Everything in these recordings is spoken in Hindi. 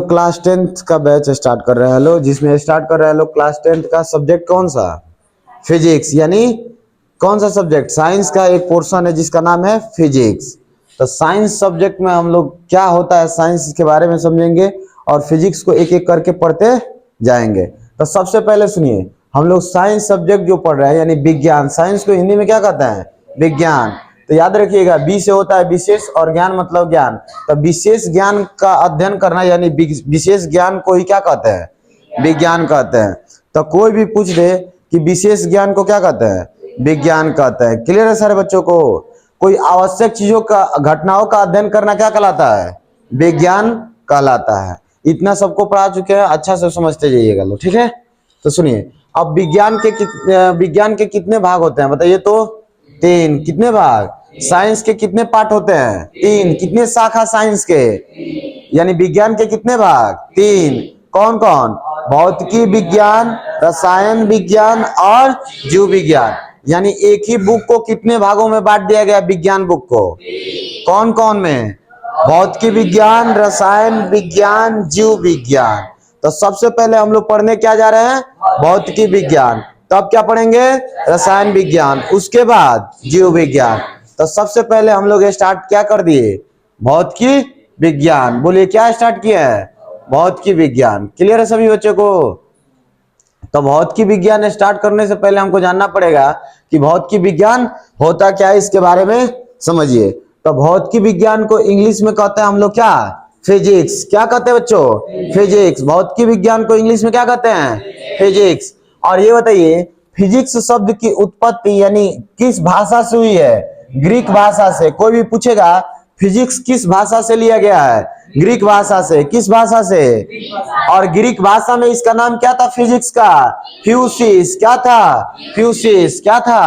क्लास 10th का बैच स्टार्ट कर रहे हैं लोग, जिसमें स्टार्ट कर रहे हैं लोग क्लास 10th का सब्जेक्ट कौन सा, फिजिक्स। यानी कौन सा सब्जेक्ट, साइंस का एक पोर्शन है जिसका नाम है फिजिक्स। तो साइंस सब्जेक्ट में हम लोग क्या होता है साइंस के बारे में समझेंगे और फिजिक्स को एक एक करके पढ़ते जाएंगे। तो सबसे पहले सुनिए, हम लोग साइंस सब्जेक्ट जो पढ़ रहे हैं यानी विज्ञान, साइंस को हिंदी में क्या कहते हैं, विज्ञान। तो याद रखिएगा, बी से होता है विशेष और ज्ञान मतलब ज्ञान। तो विशेष ज्ञान का अध्ययन करना यानी विशेष ज्ञान को ही क्या कहते हैं, विज्ञान कहते हैं। तो कोई भी पूछ दे कि विशेष ज्ञान को क्या कहते हैं, विज्ञान कहते हैं। क्लियर है सारे बच्चों को। कोई आवश्यक चीजों का, घटनाओं का अध्ययन करना क्या कहलाता है, विज्ञान कहलाता है। इतना सबको पढ़ा चुके हैं, अच्छा से समझते जाइएगा लोग, ठीक है। तो सुनिए, अब विज्ञान के कितने भाग होते हैं बताइए तो, 3। कितने भाग, साइंस के कितने पार्ट होते हैं, 3। कितने शाखा साइंस के, यानी विज्ञान के कितने भाग, 3। कौन कौन, भौतिकी विज्ञान, रसायन विज्ञान और जीव विज्ञान। यानी एक ही बुक को कितने भागों में बांट दिया गया, विज्ञान बुक को, कौन कौन में, भौतिकी विज्ञान, रसायन विज्ञान, जीव विज्ञान। तो सबसे पहले हम लोग पढ़ने क्या जा रहे हैं, भौतिकी विज्ञान। तब क्या पढ़ेंगे, रसायन विज्ञान, उसके बाद जीव विज्ञान। तो सबसे पहले हम लोग स्टार्ट क्या कर दिए, भौतिकी विज्ञान। बोलिए क्या स्टार्ट किया है, भौतिकी विज्ञान। क्लियर है सभी बच्चों को। तो भौतिकी विज्ञान स्टार्ट करने से पहले हमको जानना पड़ेगा कि भौतिकी विज्ञान होता क्या है, इसके बारे में समझिए। तो भौतिकी विज्ञान को इंग्लिश में कहते हैं हम लोग क्या, फिजिक्स। क्या कहते हैं बच्चों, फिजिक्स। भौतिकी विज्ञान को इंग्लिश में क्या कहते हैं, फिजिक्स। और ये बताइए, फिजिक्स शब्द की उत्पत्ति यानी किस भाषा से हुई है, ग्रीक भाषा से। कोई भी पूछेगा फिजिक्स किस भाषा से लिया गया है, ग्रीक भाषा से। किस भाषा से, और ग्रीक भाषा में इसका नाम क्या था, फिजिक्स का, फ्यूसिस। क्या था, फ्यूसिस। क्या था,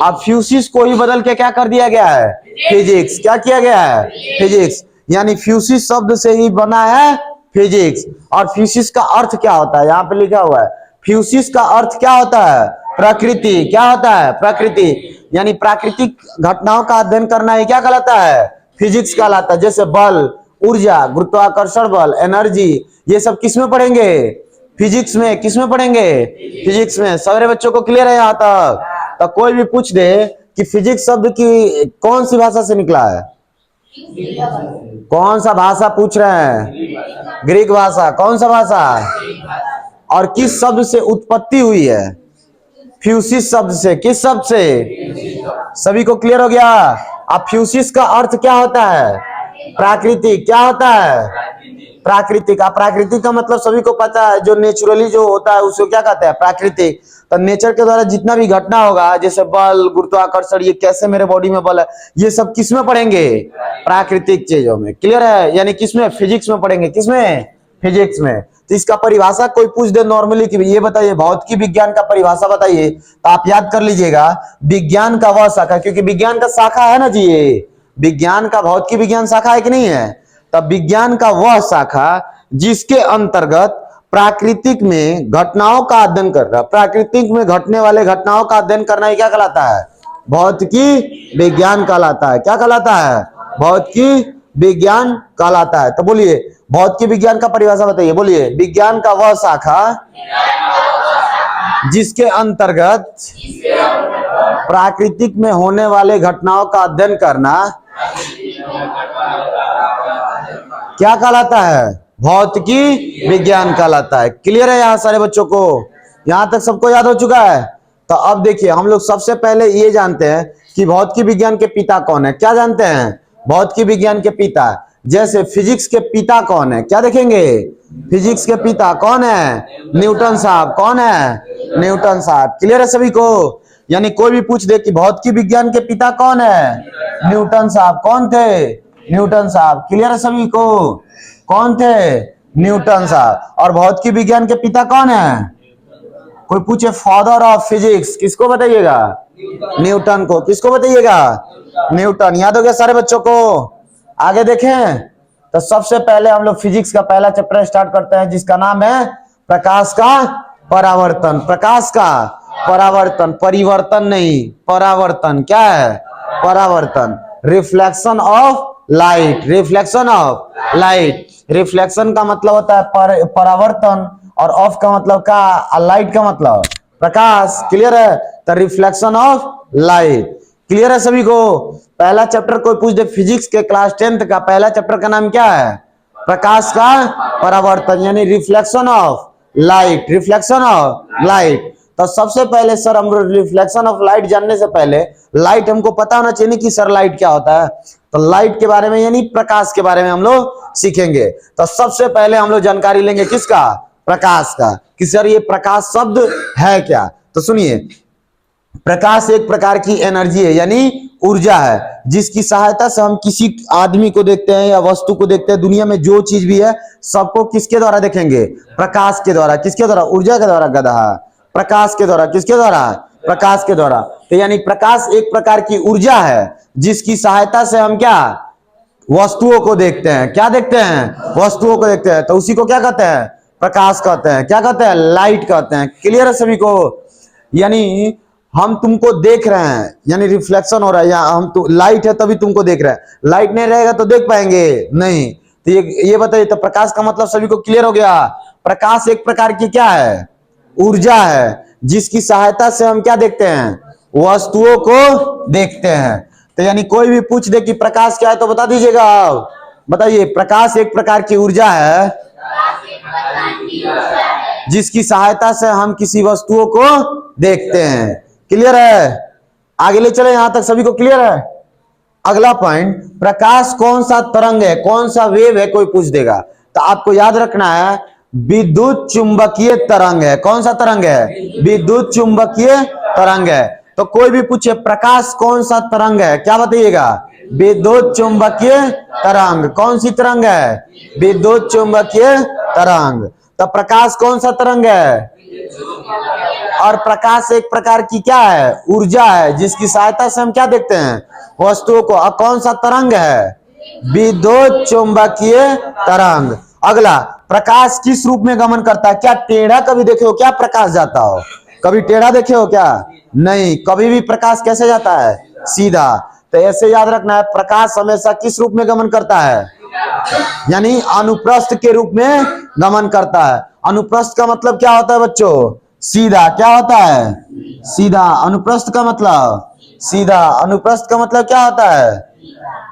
अब फ्यूसिस को ही बदल के क्या कर दिया गया है, फिजिक्स। क्या किया गया है, फिजिक्स। यानी फ्यूसिस शब्द से ही बना है फिजिक्स। और फ्यूसिस का अर्थ क्या होता है, यहाँ पे लिखा हुआ है, फ्यूसिस का अर्थ क्या होता है, प्रकृति। क्या होता है, प्रकृति। यानी प्राकृतिक घटनाओं का अध्ययन करना ये क्या कहलाता है, फिजिक्स कहलाता है। जैसे बल, ऊर्जा, गुरुत्वाकर्षण बल, एनर्जी, ये सब किस में पढ़ेंगे, फिजिक्स में। किस में पढ़ेंगे, फिजिक्स में। सारे बच्चों को क्लियर है यहाँ तक। तो कोई भी पूछ दे कि फिजिक्स शब्द की कौन सी भाषा से निकला है, कौन सा भाषा पूछ रहे हैं, ग्रीक भाषा। कौन सा भाषा, और किस शब्द से उत्पत्ति हुई है, फ्यूसिस शब्द से। किस शब्द से, सभी को क्लियर हो गया। अब फ्यूसिस का अर्थ क्या होता है, प्राकृतिक। क्या होता है, प्राकृतिक। प्राकृतिक का मतलब सभी को पता है, जो नेचुरली जो होता है उसको क्या कहते हैं, प्राकृतिक। तो नेचर के द्वारा जितना भी घटना होगा, जैसे बल, गुरुत्वाकर्षण, ये कैसे मेरे बॉडी में बल है, ये सब किस में पढ़ेंगे, प्राकृतिक चीजों में। क्लियर है, यानी किसमें, फिजिक्स में पढ़ेंगे। किसमें, फिजिक्स में। तो इसका परिभाषा कोई पूछ दे नॉर्मली कि ये बताइए भौतिकी विज्ञान का परिभाषा बताइए, तो आप याद कर लीजिएगा, विज्ञान का वह शाखा, क्योंकि विज्ञान का शाखा है ना जी, ये विज्ञान का, भौतिकी विज्ञान शाखा है कि नहीं है। तब विज्ञान का वह शाखा जिसके अंतर्गत प्राकृतिक में घटनाओं का अध्ययन कर रहा, प्राकृतिक में घटने वाले घटनाओं का अध्ययन करना, ये क्या कहलाता है, भौतिकी विज्ञान कहलाता है। क्या कहलाता है, भौतिकी विज्ञान कहलाता है। तो बोलिए भौतिकी विज्ञान का परिभाषा बताइए। बोलिए, विज्ञान का वह शाखा जिसके अंतर्गत प्राकृतिक में होने वाले घटनाओं का अध्ययन करना क्या कहलाता है, भौतिकी विज्ञान कहलाता है। क्लियर है यहाँ सारे बच्चों को, यहाँ तक सबको याद हो चुका है। तो अब देखिए, हम लोग सबसे पहले ये जानते हैं कि भौतिकी विज्ञान के पिता कौन है। क्या जानते हैं, भौतिकी विज्ञान के पिता। जैसे फिजिक्स के पिता कौन है, क्या देखेंगे, फिजिक्स के पिता कौन है, न्यूटन साहब। कौन है, न्यूटन साहब। क्लियर है सभी को। यानी कोई भी पूछ दे कि भौतिकी विज्ञान के पिता कौन है, न्यूटन साहब। कौन थे, न्यूटन साहब। क्लियर है सभी को, कौन थे, न्यूटन साहब। और भौतिकी विज्ञान के पिता कौन है, कोई पूछे फादर ऑफ फिजिक्स, किसको बताइएगा, न्यूटन को। किसको बताइएगा, न्यूटन। याद हो गया सारे बच्चों को। आगे देखें, तो सबसे पहले हम लोग फिजिक्स का पहला चैप्टर स्टार्ट करते हैं, जिसका नाम है प्रकाश का परावर्तन। प्रकाश का परावर्तन, परिवर्तन नहीं, परावर्तन। क्या है, परावर्तन। Reflection of light, reflection of light. Reflection का मतलब होता है परावर्तन, और ऑफ का मतलब का लाइट का मतलब प्रकाश। क्लियर है? तो रिफ्लेक्शन ऑफ लाइट। क्लियर है सभी को? पहला चैप्टर कोई पूछ दे फिजिक्स के क्लास 10th का, पहला चैप्टर का नाम क्या है? प्रकाश का परावर्तन, यानी reflection of light. Reflection of light. तो सबसे पहले सर हम रिफ्लेक्शन ऑफ लाइट जानने से पहले लाइट हमको पता होना चाहिए कि सर लाइट क्या होता है। तो लाइट के बारे में यानी प्रकाश के बारे में हम लोग सीखेंगे। तो सबसे पहले हम लोग जानकारी लेंगे किसका? प्रकाश का, कि सर ये प्रकाश शब्द है क्या। तो सुनिए, प्रकाश एक प्रकार की एनर्जी है, यानी ऊर्जा है, जिसकी सहायता से हम किसी आदमी को देखते हैं या वस्तु को देखते हैं। दुनिया में जो चीज भी है सबको किसके द्वारा देखेंगे? प्रकाश के द्वारा। किसके द्वारा? ऊर्जा के द्वारा। गधा। प्रकाश के द्वारा। किसके द्वारा? प्रकाश के द्वारा। तो यानी प्रकाश एक प्रकार की ऊर्जा है जिसकी सहायता से हम क्या? वस्तुओं को देखते हैं। क्या देखते हैं? वस्तुओं को देखते हैं। तो उसी को क्या कहते हैं? प्रकाश कहते हैं। क्या कहते हैं? लाइट कहते हैं। क्लियर है सभी को? यानी हम तुमको देख रहे हैं, यानी रिफ्लेक्शन हो रहा है, या हम तो लाइट है तभी तुमको देख रहे हैं। लाइट नहीं रहेगा तो देख पाएंगे नहीं। तो ये बताइए, तो प्रकाश का मतलब सभी को क्लियर हो गया? प्रकाश एक प्रकार की क्या है? ऊर्जा है, जिसकी सहायता से हम क्या देखते हैं? वस्तुओं को देखते हैं। तो यानी कोई भी पूछ दे कि प्रकाश क्या है तो बता दीजिएगा आप। बताइए, प्रकाश एक प्रकार की ऊर्जा है जिसकी सहायता से हम किसी वस्तुओं को देखते हैं। क्लियर है? आगे ले चले, यहां तक सभी को क्लियर है? अगला पॉइंट, प्रकाश कौन सा तरंग है, कौन सा वेव है, कोई पूछ देगा तो आपको याद रखना है विद्युत चुंबकीय तरंग है। कौन सा तरंग है? विद्युत चुंबकीय तरंग है। तो कोई भी पूछे प्रकाश कौन सा तरंग है, क्या बताइएगा? विद्युत चुंबकीय तरंग। कौन सी तरंग है? विद्युत चुंबकीय तरंग। तो प्रकाश कौन सा तरंग है? और प्रकाश एक प्रकार की क्या है? ऊर्जा है, जिसकी सहायता से हम क्या देखते हैं? वस्तुओं को। अब कौन सा तरंग है? विद्युत चुंबकीय तरंग। अगला, प्रकाश किस रूप में गमन करता है? क्या टेढ़ा कभी देखे हो क्या प्रकाश जाता हो? कभी टेढ़ा देखे हो क्या? नहीं। कभी भी प्रकाश कैसे जाता है? सीधा। तो ऐसे याद रखना है, प्रकाश हमेशा किस रूप में गमन करता है? यानी अनुप्रस्थ के रूप में गमन करता है। अनुप्रस्थ का मतलब क्या होता है बच्चों? सीधा। क्या होता है? सीधा। अनुप्रस्थ का मतलब सीधा। अनुप्रस्थ का मतलब क्या होता है?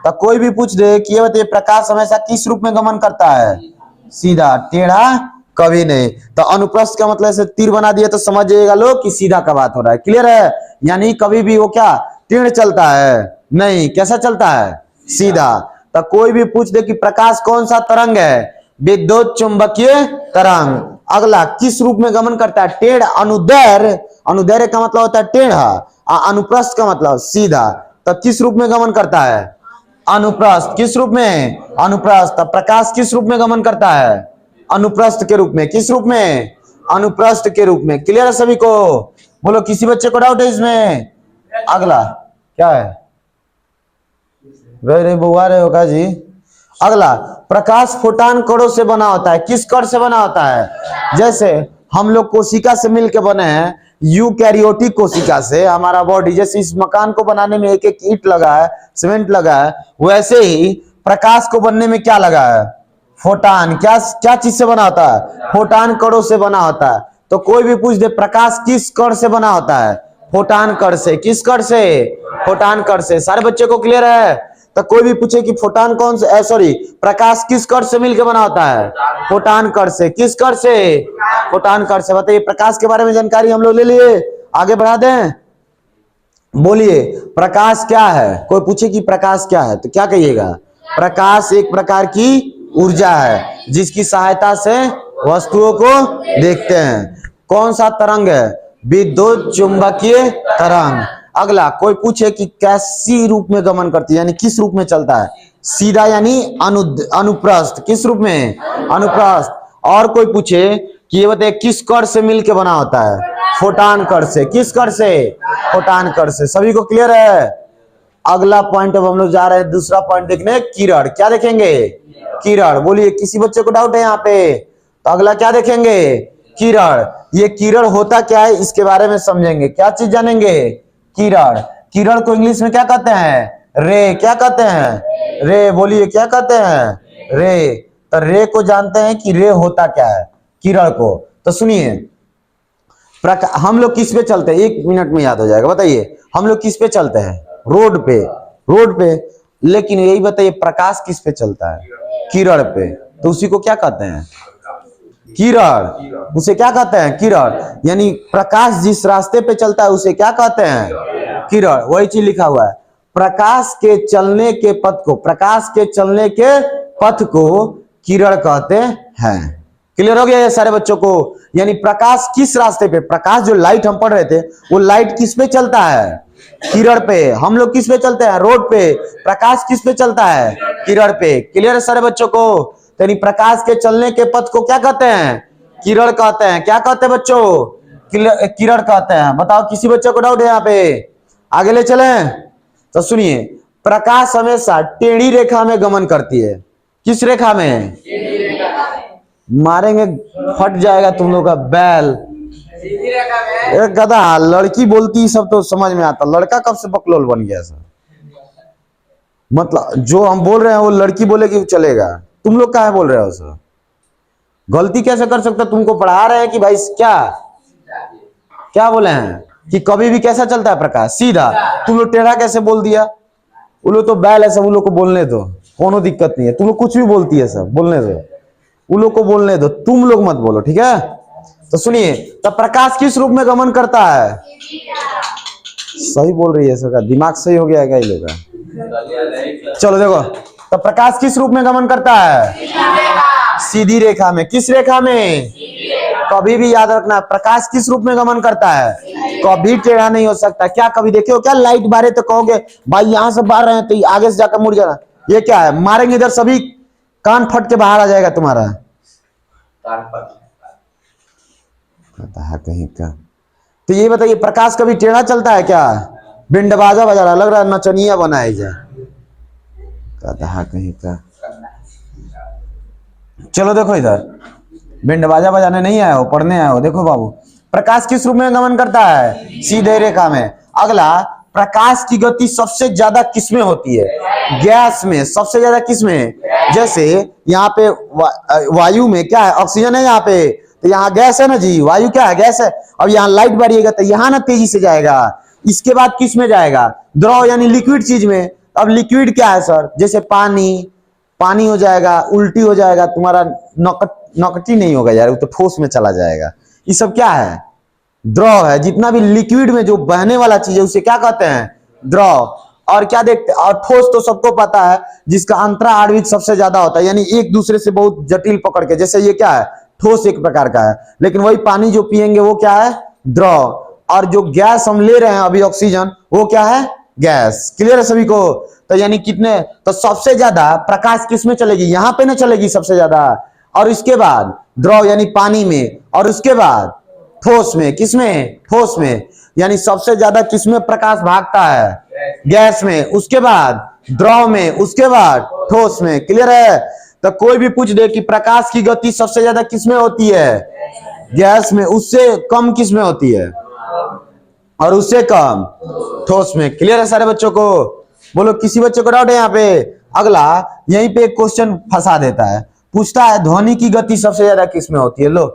तो कोई भी पूछ दे कि ये बताइए, प्रकाश हमेशा किस रूप में गमन करता है? सीधा। टेढ़ा कभी नहीं। तो अनुप्रस्थ का मतलब ऐसे तीर बना दिया तो समझ जाइएगा लोग कि सीधा का बात हो रहा है। क्लियर है? यानी कभी भी वो क्या टेढ़ चलता है नहीं। कैसा चलता है? सीधा। तो कोई भी पूछ दे कि प्रकाश कौन सा तरंग है? विद्युत चुंबकीय तरंग। अगला, किस रूप में गमन करता है? टेढ़। अनुदैर्घ्य। अनुदैर्घ्य का मतलब होता है टेढ़ा। अनुप्रस्थ का मतलब सीधा। तो किस रूप में गमन करता है? अनुप्रस्थ। किस रूप में? अनुप्रस्थ। प्रकाश किस रूप में गमन करता है? अनुप्रस्थ के रूप में। किस रूप में? अनुप्रस्थ के रूप में। क्लियर है सभी को? बोलो, किसी बच्चे को डाउट है इसमें? अगला क्या है? रहे बुआ रहे होगा जी। अगला, प्रकाश फोटान कणों से बना होता है। किस कण से बना होता है? जैसे हम लोग कोशिका से मिलकर बने हैं, यूकैरियोटिक कोशिका से हमारा बॉडी। जैसे इस मकान को बनाने में एक एक ईंट लगा है, सीमेंट लगा है, वैसे ही प्रकाश को बनने में क्या लगा है? फोटान। क्या क्या चीज से बना होता है? फोटान कणों से बना होता है। तो कोई भी पूछ दे प्रकाश किस कण से बना होता है? फोटान कण से। किस कण से? फोटान कण से। सारे बच्चे को क्लियर है? तो कोई भी पूछे कि फोटान कौन से सॉरी प्रकाश किस कण से मिलकर बना होता है? फोटान कण से। किस कण से? फोटान कण से। बताइए, प्रकाश के बारे में जानकारी हम लोग ले लिए, आगे बढ़ा दें। बोलिए, प्रकाश क्या है? कोई पूछे कि प्रकाश क्या है तो क्या कहिएगा? प्रकाश एक प्रकार की ऊर्जा है जिसकी सहायता से वस्तुओं को देखते हैं। कौन सा तरंग है? विद्युत चुंबकीय तरंग। अगला, कोई पूछे कि कैसी रूप में गमन करती है, यानी किस रूप में चलता है? सीधा यानी अनुप्रस्थ। किस रूप में? अनुप्रस्थ। और कोई पूछे कि ये बताइए किस कण से मिलके बना होता है? फोटान कण से। किस कण से? फोटान कण से। सभी को क्लियर है? अगला पॉइंट अब हम लोग जा रहे हैं दूसरा पॉइंट देखने, किरण। क्या देखेंगे? किरण। बोलिए, किसी बच्चे को डाउट है यहाँ पे? तो अगला क्या देखेंगे? किरण। ये किरण होता क्या है इसके बारे में समझेंगे। क्या चीज जानेंगे? किरण। किरण को इंग्लिश में क्या कहते हैं? रे। क्या कहते हैं? रे। बोलिए, क्या कहते हैं? रे। तो रे को जानते हैं कि रे होता क्या है, किरण को। तो सुनिए, हम लोग किस पे चलते हैं, 1 मिनट में याद हो जाएगा। बताइए हम लोग किस पे चलते हैं, रोड पे, रोड पे। लेकिन यही बताइए प्रकाश किस पे चलता है, किरण पे। तो उसी को क्या कहते हैं, किरण। उसे क्या कहते हैं, किरण। यानी प्रकाश जिस रास्ते पे चलता है उसे क्या कहते हैं, किरण। वही चीज लिखा हुआ है, प्रकाश के चलने के पथ को, प्रकाश के चलने के पथ को किरण कहते हैं। क्लियर हो गया ये सारे बच्चों को। यानी प्रकाश किस रास्ते पे, प्रकाश जो लाइट हम पढ़ रहे थे वो लाइट किस पे चलता है, किरण पे। हम लोग किस पे चलते हैं, रोड पे। प्रकाश किस पे चलता है, किरण पे। क्लियर है सारे बच्चों को। यानी प्रकाश के चलने के पथ को क्या कहते हैं, किरण कहते हैं। क्या कहते हैं बच्चों, किरण कहते हैं। बताओ किसी बच्चे को डाउट है यहाँ पे, आगे ले चले। तो सुनिए, प्रकाश हमेशा टेढ़ी रेखा में गमन करती है। किस रेखा में, मारेंगे फट जाएगा तुम लोग का बैल। एक गधा, लड़की बोलती सब तो समझ में आता, लड़का कब से बकलोल बन गया सर। मतलब जो हम बोल रहे हैं वो लड़की बोलेगी चलेगा, तुम लोग क्या बोल रहे हो सर। गलती कैसे कर सकते, तुमको पढ़ा रहे हैं कि भाई क्या क्या बोले हैं कि कभी भी कैसा चलता है प्रकाश, सीधा। तुम लोग टेढ़ा कैसे बोल दिया, वो लोग तो बैल है सब, उन लोग को बोलने दो, कोनो दिक्कत नहीं है। तुम लोग कुछ भी बोलती है सब, बोलने दो, उन लोग को बोलने दो, तुम लोग मत बोलो, ठीक है। तो सुनिए, तब प्रकाश किस रूप में गमन करता है, सही बोल रही है सबका दिमाग सही हो गया है क्या ये लोग का। चलो देखो, तब प्रकाश किस रूप में गमन करता है, सीधी रेखा में। किस रेखा में, कभी भी याद रखना, प्रकाश किस रूप में गमन करता है, कभी टेढ़ा नहीं हो सकता। क्या कभी देखे हो क्या लाइट बारे तो कहोगे भाई यहां से बाहर रहे हैं तो आगे से जाकर मुड़ जाना, ये क्या है, मारेंगे इधर सभी कान फट के बाहर आ जाएगा तुम्हारा, कहीं का। तो ये बताइए प्रकाश कभी टेढ़ा चलता है क्या, बिंड बाजा बजा रहा, लग रहा है नचनिया बनाए जाए, कहीं का। चलो देखो इधर, बिंड बाजा बजाने नहीं आए हो, पढ़ने आए हो। देखो बाबू, प्रकाश किस रूप में गमन करता है, सीधे रेखा में। अगला, प्रकाश की गति सबसे ज्यादा किसमें होती है, गैस में। सबसे ज्यादा किसमें, जैसे यहाँ पे वायु में क्या है, ऑक्सीजन है यहाँ पे, तो यहाँ गैस है ना जी, वायु क्या है, गैस है। अब यहाँ लाइट बढ़िएगा तो यहाँ ना तेजी से जाएगा, इसके बाद किस में जाएगा, द्रव यानी लिक्विड चीज में। अब लिक्विड क्या है सर, जैसे पानी, पानी हो जाएगा, उल्टी हो जाएगा तुम्हारा, नकटी नहीं होगा यार, वो तो ठोस में चला जाएगा। ये सब क्या है, द्रव है। जितना भी लिक्विड में जो बहने वाला चीज है उसे क्या कहते हैं, द्रव। और क्या देखते हैं, और ठोस तो सबको पता है जिसका अंतरा आणविक सबसे ज्यादा होता है, यानी एक दूसरे से बहुत जटिल पकड़ के, जैसे ये क्या है, ठोस एक प्रकार का है। लेकिन वही पानी जो पिएंगे वो क्या है, द्रव। और जो गैस हम ले रहे हैं अभी ऑक्सीजन, वो क्या है, गैस। क्लियर है सभी को। तो यानी कितने, तो सबसे ज्यादा प्रकाश किस में चलेगी, यहां पे ना चलेगी सबसे ज्यादा, और इसके बाद द्रव यानी पानी में, और उसके बाद ठोस में। किसमें, ठोस में। यानी सबसे ज्यादा किसमें प्रकाश भागता है, गैस में, उसके बाद द्रव में, उसके बाद ठोस में। क्लियर है। तो कोई भी पूछ दे कि प्रकाश की गति सबसे ज्यादा किसमें होती है, गैस में, उससे कम किसमें होती है, और उससे कम ठोस में। क्लियर है सारे बच्चों को। बोलो किसी बच्चे को डाउट है यहाँ पे। अगला, यहीं पे एक क्वेश्चन फंसा देता है, पूछता है ध्वनि की गति सबसे ज्यादा किसमें होती है। लो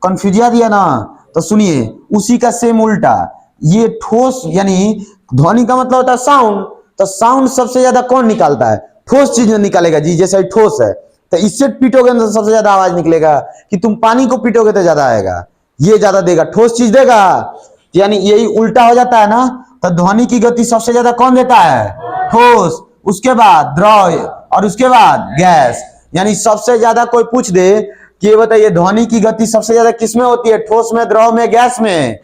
कंफ्यूजिया दिया ना। तो सुनिए, उसी का सेम उल्टा, ये ठोस यानी ध्वनि का मतलब होता है साउंड, तो साउंड सबसे ज्यादा कौन निकालता है, ठोस चीज में निकालेगा जी। जैसे ठोस है तो इससे पीटोगे तो सबसे ज्यादा आवाज निकलेगा, कि तुम पानी को पीटोगे तो ज्यादा आएगा, ये ज्यादा देगा, ठोस चीज देगा। यानी यही उल्टा हो जाता है ना। तो ध्वनि की गति सबसे ज्यादा कौन देता है, ठोस, उसके बाद द्रव, और उसके बाद गैस। यानी सबसे ज्यादा कोई पूछ दे कि ये बताइए ध्वनि की गति सबसे ज्यादा किसमें होती है, ठोस में, द्रव में, गैस में।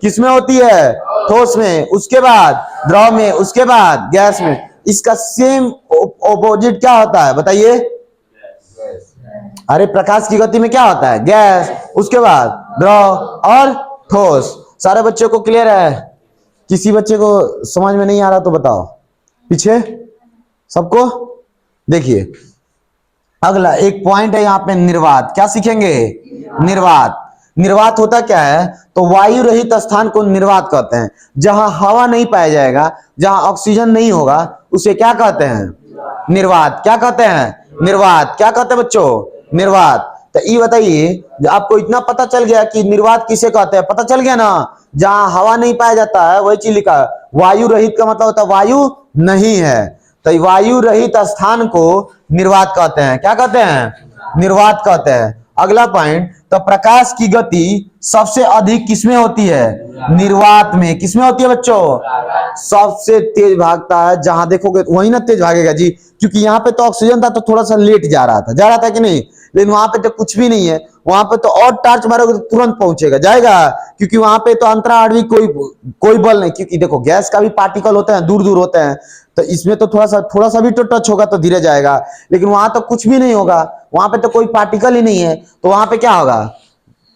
किसमें होती है, ठोस में, उसके बाद द्रव में, उसके बाद गैस में। इसका सेम ऑपोजिट क्या होता है बताइए। अरे प्रकाश की गति में क्या होता है, गैस, उसके बाद द्रव और ठोस। सारे बच्चों को क्लियर है। किसी बच्चे को समझ में नहीं आ रहा तो बताओ, पीछे सबको। देखिए अगला एक पॉइंट है यहाँ पे, निर्वात। क्या सीखेंगे, निर्वात। निर्वात होता क्या है, तो वायु रहित स्थान को निर्वात कहते हैं। जहां हवा नहीं पाया जाएगा, जहां ऑक्सीजन नहीं होगा, उसे क्या कहते हैं, निर्वात। क्या कहते हैं, निर्वात। क्या कहते हैं बच्चों? निर्वात। तो ये बताइए, आपको इतना पता चल गया कि निर्वात किसे कहते हैं, पता चल गया ना। जहां हवा नहीं पाया जाता है वही चीज लिखा है। वायु रहित का मतलब होता है वायु नहीं है, तो वायु रहित स्थान को निर्वात कहते हैं। क्या कहते हैं? निर्वात कहते हैं। अगला पॉइंट, तो प्रकाश की गति सबसे अधिक किसमें होती है? निर्वात में। किसमें होती है बच्चों? सबसे तेज भागता है, जहां देखोगे वही ना तेज भागेगा जी, क्योंकि यहाँ पे तो ऑक्सीजन था तो थोड़ा सा लेट जा रहा था कि नहीं, लेकिन वहां पे तो कुछ भी नहीं है, वहां पे तो और टार्च मारोगे तो तुरंत पहुंचेगा, जाएगा, क्योंकि वहां पे तो अंतरा आणविक कोई बल नहीं, क्योंकि देखो गैस का भी पार्टिकल होते हैं, दूर दूर होते हैं, तो इसमें तो थोड़ा सा भी तो टच होगा तो धीरे जाएगा, लेकिन वहां तो कुछ भी नहीं होगा, वहां पे तो कोई पार्टिकल ही नहीं है, तो वहां पे क्या होगा?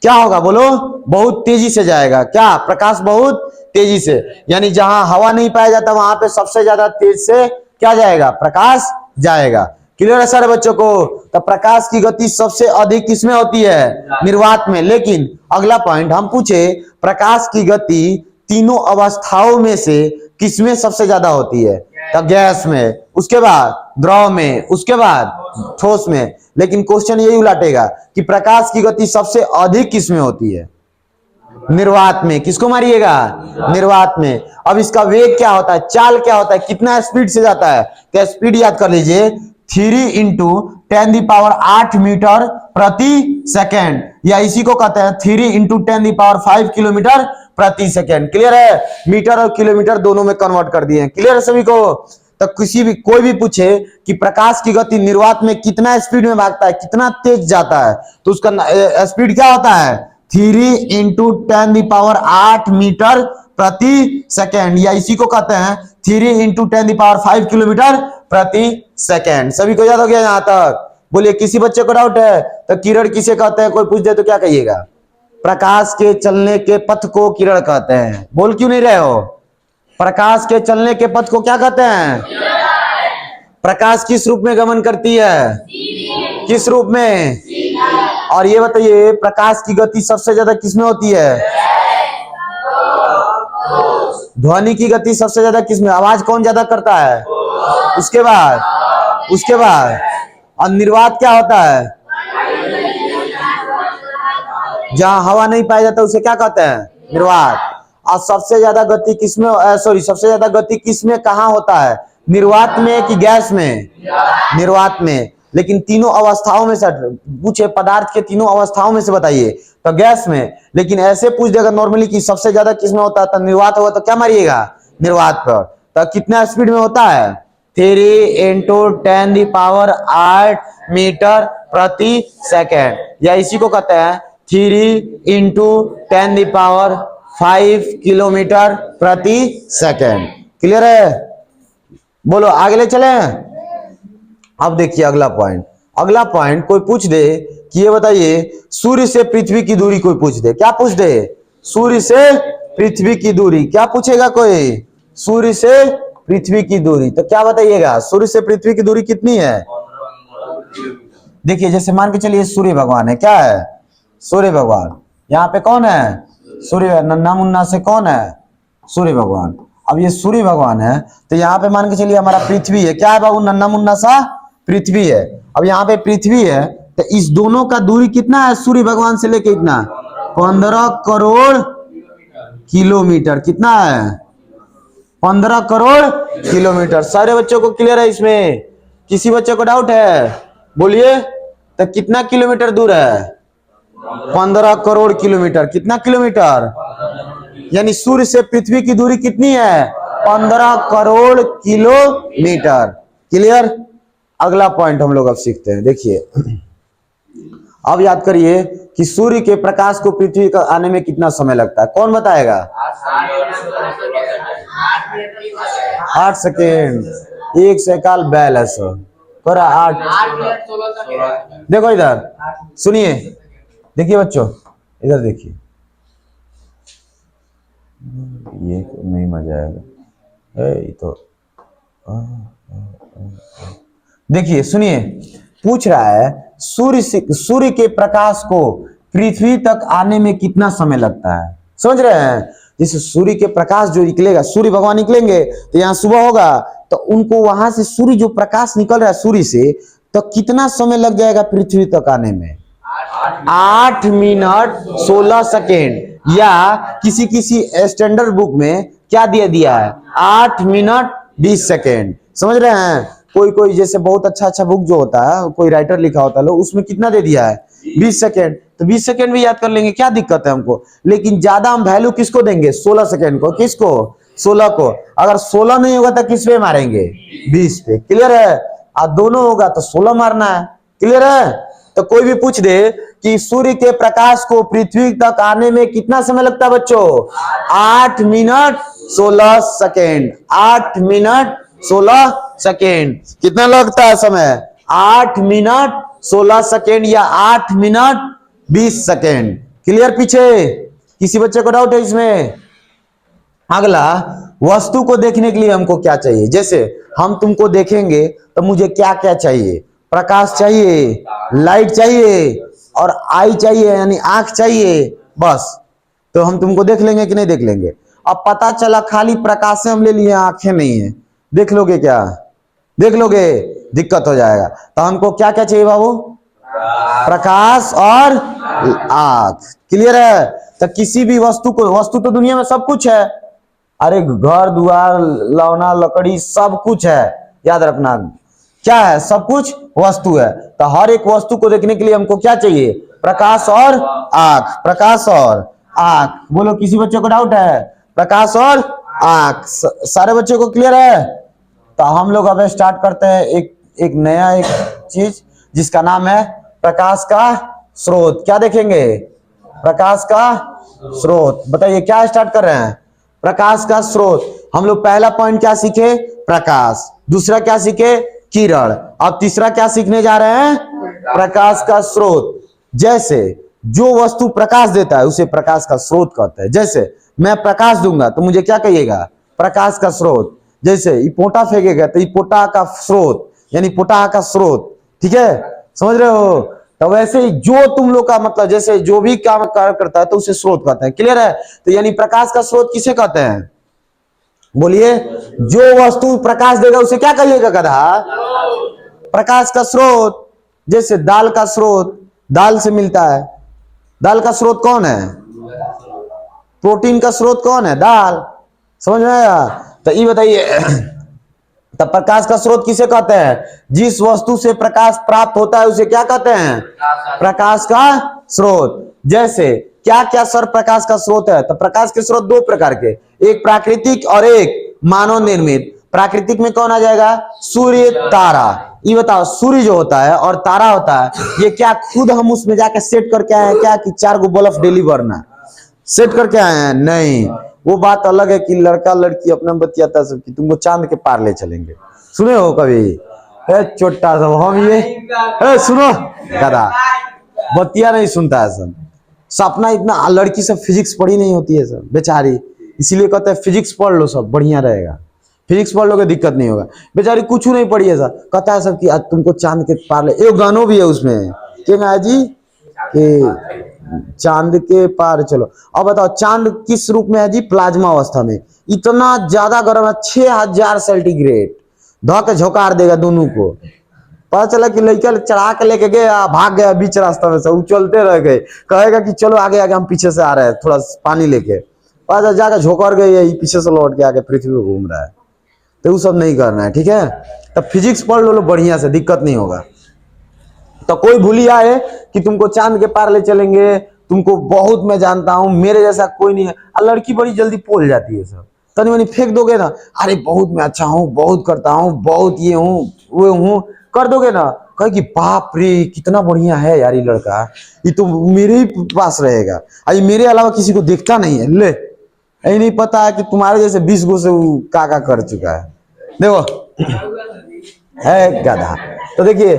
क्या होगा बोलो? बहुत तेजी से जाएगा। क्या? प्रकाश बहुत तेजी से, यानी जहां हवा नहीं पाया जाता वहां पे सबसे ज्यादा तेज से क्या जाएगा? प्रकाश जाएगा। क्लियर है सारे बच्चों को? तो प्रकाश की गति सबसे अधिक किसमें होती है? निर्वात में। लेकिन अगला पॉइंट हम पूछे, प्रकाश की गति तीनों अवस्थाओं में से किसमें सबसे ज्यादा होती है? तो गैस में, उसके बाद द्रव में, उसके बाद ठोस में। लेकिन क्वेश्चन यही उलटेगा कि प्रकाश की गति सबसे अधिक किसमें होती है? निर्वात में। किसको मारिएगा? निर्वात में। अब इसका वेग क्या होता है, चाल क्या होता है, कितना स्पीड से जाता है? क्या स्पीड याद कर लीजिए, 3 इंटू 10⁸ मीटर प्रति सेकेंड, या इसी को कहते हैं 3 इंटू 10⁵ किलोमीटर प्रति सेकेंड। क्लियर है? मीटर और किलोमीटर दोनों में कन्वर्ट कर दिए। क्लियर है सभी को? तो कोई भी पूछे कि प्रकाश की गति निर्वात में कितना स्पीड में भागता है, कितना तेज जाता है, तो उसका स्पीड क्या होता है? 3 इंटू 10⁸ मीटर प्रति सेकेंड, या इसी को कहते हैं 3 इंटू 10⁵ किलोमीटर प्रति सेकेंड। सभी को याद हो गया यहां तक? बोलिए, किसी बच्चे को डाउट है? तो किरण किसे कहते हैं, कोई पूछ दे तो क्या कहिएगा? प्रकाश के चलने के पथ को किरण कहते हैं। बोल क्यों नहीं रहे हो? प्रकाश के चलने के पथ को क्या कहते हैं? प्रकाश किस रूप में गमन करती है? किस रूप में? और ये बताइए, प्रकाश की गति सबसे ज्यादा किसमें होती है? ध्वनि की गति सबसे ज्यादा किसमें? आवाज कौन ज्यादा करता है? उसके बाद और निर्वात क्या होता है? जहां हवा नहीं पाया जाता उसे क्या कहते हैं? निर्वात। और सबसे ज्यादा गति किसमें, सबसे ज्यादा गति किसमें, कहां होता है? निर्वात में कि गैस में? निर्वात में। लेकिन तीनों अवस्थाओं में से पूछे, पदार्थ के तीनों अवस्थाओं में से बताइए, तो गैस में। लेकिन ऐसे पूछ देगा नॉर्मली कि सबसे ज्यादा किसमें होता है, तो निर्वात होगा, तो क्या मारिएगा? निर्वात पर। तो कितना स्पीड में होता है? 3 इंटू 10⁸ मीटर प्रति सेकेंड, या इसी को कहते हैं 3 इंटू 10⁵ किलोमीटर प्रति सेकेंड। क्लियर है? बोलो, आगे ले चले। अब देखिए अगला पॉइंट कोई पूछ दे कि ये बताइए, सूर्य से पृथ्वी की दूरी कोई पूछ दे, क्या पूछ दे? सूर्य से पृथ्वी की दूरी। क्या पूछेगा कोई? सूर्य से पृथ्वी की दूरी। तो क्या बताइएगा, सूर्य से पृथ्वी की दूरी कितनी है? देखिए, जैसे मान के चलिए सूर्य भगवान है, क्या है? सूर्य भगवान। यहाँ पे कौन है? सूर्य। नन्ना मुन्ना से कौन है? सूर्य भगवान। अब ये सूर्य भगवान है, तो यहाँ पे मान के चलिए हमारा पृथ्वी है, क्या है बाबू? नन्ना मुन्ना सा पृथ्वी है। अब यहाँ पे पृथ्वी है, तो इस दोनों का दूरी कितना है सूर्य भगवान से लेके? इतना 15 करोड़ किलोमीटर। कितना है? 15 करोड़ किलोमीटर। सारे बच्चों को क्लियर है? इसमें किसी बच्चे को डाउट है? बोलिए, तो कितना किलोमीटर दूर है? 15 करोड़ किलोमीटर। कितना किलोमीटर? यानी सूर्य से पृथ्वी की दूरी कितनी है? 15 करोड़ किलोमीटर। क्लियर? अगला पॉइंट हम लोग अब सीखते हैं। देखिए, अब याद करिए कि सूर्य के प्रकाश को पृथ्वी का आने में कितना समय लगता है, कौन बताएगा? 8 सेकेंड। 1 सेकाल बैल है सो पर 8। देखो इधर सुनिए, देखिए बच्चों, इधर देखिए, ये नहीं मजा आएगा। तो देखिए सुनिए, पूछ रहा है सूर्य के प्रकाश को पृथ्वी तक आने में कितना समय लगता है। समझ रहे हैं? जैसे सूर्य के प्रकाश जो निकलेगा, सूर्य भगवान निकलेंगे तो यहाँ सुबह होगा, तो उनको वहां से सूर्य जो प्रकाश निकल रहा है सूर्य से, तो कितना समय लग जाएगा पृथ्वी तक आने में? 8 मिनट 16 सेकेंड, या किसी किसी स्टैंडर्ड बुक में क्या दिया है 8 मिनट 20 सेकेंड। समझ रहे हैं? कोई कोई जैसे बहुत अच्छा अच्छा बुक जो होता है, कोई राइटर लिखा होता है लोग, उसमें कितना दे दिया है 20 सेकेंड। तो 20 सेकेंड भी याद कर लेंगे, क्या दिक्कत है हमको। लेकिन ज्यादा हम वैल्यू किसको देंगे? 16 सेकेंड को। किसको? 16 को। अगर 16 नहीं होगा तो किस पे मारेंगे? 20 पे। क्लियर है? और दोनों होगा तो 16 मारना है। क्लियर है? तो कोई भी पूछ दे कि सूर्य के प्रकाश को पृथ्वी तक आने में कितना समय लगता है बच्चों? 8 मिनट 16 सेकेंड। 8 minute 16 second. कितना लगता है समय? 8 मिनट 16 सेकेंड या 8 मिनट 20 सेकेंड। क्लियर? पीछे किसी बच्चे को डाउट है इसमें? अगला, वस्तु को देखने के लिए हमको क्या चाहिए? जैसे हम तुमको देखेंगे तो मुझे क्या क्या चाहिए? प्रकाश चाहिए, लाइट चाहिए, और आई चाहिए यानी आंख चाहिए, बस। तो हम तुमको देख लेंगे कि नहीं देख लेंगे? अब पता चला खाली प्रकाश से हम ले लिए, आंखें नहीं है, देख लोगे क्या? देख लोगे? दिक्कत हो जाएगा। तो हमको क्या क्या चाहिए बाबू? प्रकाश और आंख। क्लियर है? तो किसी भी वस्तु को, वस्तु तो दुनिया में सब कुछ है, अरे घर द्वार लौना लकड़ी सब कुछ है, याद रखना। क्या है? सब कुछ वस्तु है। तो हर एक वस्तु को देखने के लिए हमको क्या चाहिए? प्रकाश और आंख। प्रकाश और आंख। बोलो, किसी बच्चे को डाउट है? प्रकाश और आंख। सारे बच्चों को क्लियर है? तो हम लोग अब स्टार्ट करते हैं एक नया चीज जिसका नाम है प्रकाश का स्रोत। क्या देखेंगे? प्रकाश का स्रोत। बताइए क्या स्टार्ट कर रहे हैं? प्रकाश का स्रोत। हम लोग पहला पॉइंट क्या सीखे? प्रकाश। दूसरा क्या सीखे? किरण। अब तीसरा क्या सीखने जा रहे हैं? प्रकाश का स्रोत। जैसे जो वस्तु प्रकाश देता है उसे प्रकाश का स्रोत कहते हैं। जैसे मैं प्रकाश दूंगा तो मुझे क्या कहिएगा? प्रकाश का स्रोत। जैसे ये पोटा फेंकेगा तो ये पोटा का स्रोत, यानी पोटा का स्रोत। ठीक है? समझ रहे हो? तो वैसे ही जो तुम लोग का मतलब, जैसे जो भी काम कार्य करता है तो उसे स्रोत कहते हैं। क्लियर है? तो यानी प्रकाश का स्रोत किसे कहते हैं? बोलिए, जो वस्तु प्रकाश देगा उसे क्या कहिएगा? गधा। प्रकाश का स्रोत। जैसे दाल का स्रोत, दाल से मिलता है। दाल का स्रोत कौन है? प्रोटीन का स्रोत कौन है? दाल। समझ में आया? तो ये बताइए, तो प्रकाश का स्रोत किसे कहते हैं? जिस वस्तु से प्रकाश प्राप्त होता है उसे क्या कहते हैं? प्रकाश का स्रोत। जैसे क्या क्या सर प्रकाश का स्रोत है? तो प्रकाश के स्रोत दो प्रकार के, एक प्राकृतिक और एक मानव निर्मित। प्राकृतिक में कौन आ जाएगा? सूर्य, तारा। ये बताओ, सूर्य जो होता है और तारा होता है, ये क्या खुद हम उसमें जाकर सेट करके आए हैं क्या कि 4 गो बल्ब डेली बरना? सेट करके आए हैं? नहीं। वो बात अलग है कि लड़का लड़की अपना बतियाता सब कि तुमको चांद के पार ले चलेंगे। सुने हो कभी? छोटा सब हम ये सुनो, गधा बतिया नहीं सुनता है सब। सपना इतना, लड़की सब फिजिक्स पढ़ी नहीं होती है सब बेचारी, इसीलिए कहते हैं फिजिक्स पढ़ लो सब बढ़िया रहेगा। फिजिक्स पढ़ लोगे दिक्कत नहीं होगा। बेचारी कुछ नहीं पढ़ी है सर, कहता है सब कि आज तुमको चांद के पार ले। एक गानों भी है उसमें क्या जी कि चांद के पार चलो। अब बताओ चांद किस रूप में है जी? प्लाज्मा अवस्था में। इतना ज्यादा गर्म है, 6000 सेंटीग्रेड, धो के झोंकार देगा दोनों को। पता चला कि लड़का चढ़ा के लेके गया, भाग गया बीच रास्ता में से, वो चलते रह गए, कहेगा कि चलो आगे आगे हम पीछे से आ रहे हैं थोड़ा पानी लेके, पता जाकर झोंकर गए, पीछे से लौट के आके पृथ्वी पे घूम रहा है। तो वो सब नहीं करना है। ठीक है? तब फिजिक्स पढ़ लो बढ़िया से, दिक्कत नहीं होगा। तो कोई भूलिया है कि तुमको चांद के पार ले चलेंगे, तुमको बहुत मैं जानता हूं, मेरे जैसा कोई नहीं है। लड़की बड़ी जल्दी पोल जाती है सब, तनी मनी फेंक दोगे ना, अरे बहुत मैं अच्छा हूं, बहुत करता हूं, बहुत ये हूं वो हूं, कर दोगे ना, कहे कि बाप रे कितना बढ़िया है यार ये लड़का, ये तो मेरे ही पास रहेगा, अरे मेरे अलावा किसी को देखता नहीं है। ले, यही नहीं पता है कि तुम्हारे जैसे 20 गो से वो काका कर चुका है। देखो है गधा। तो देखिए,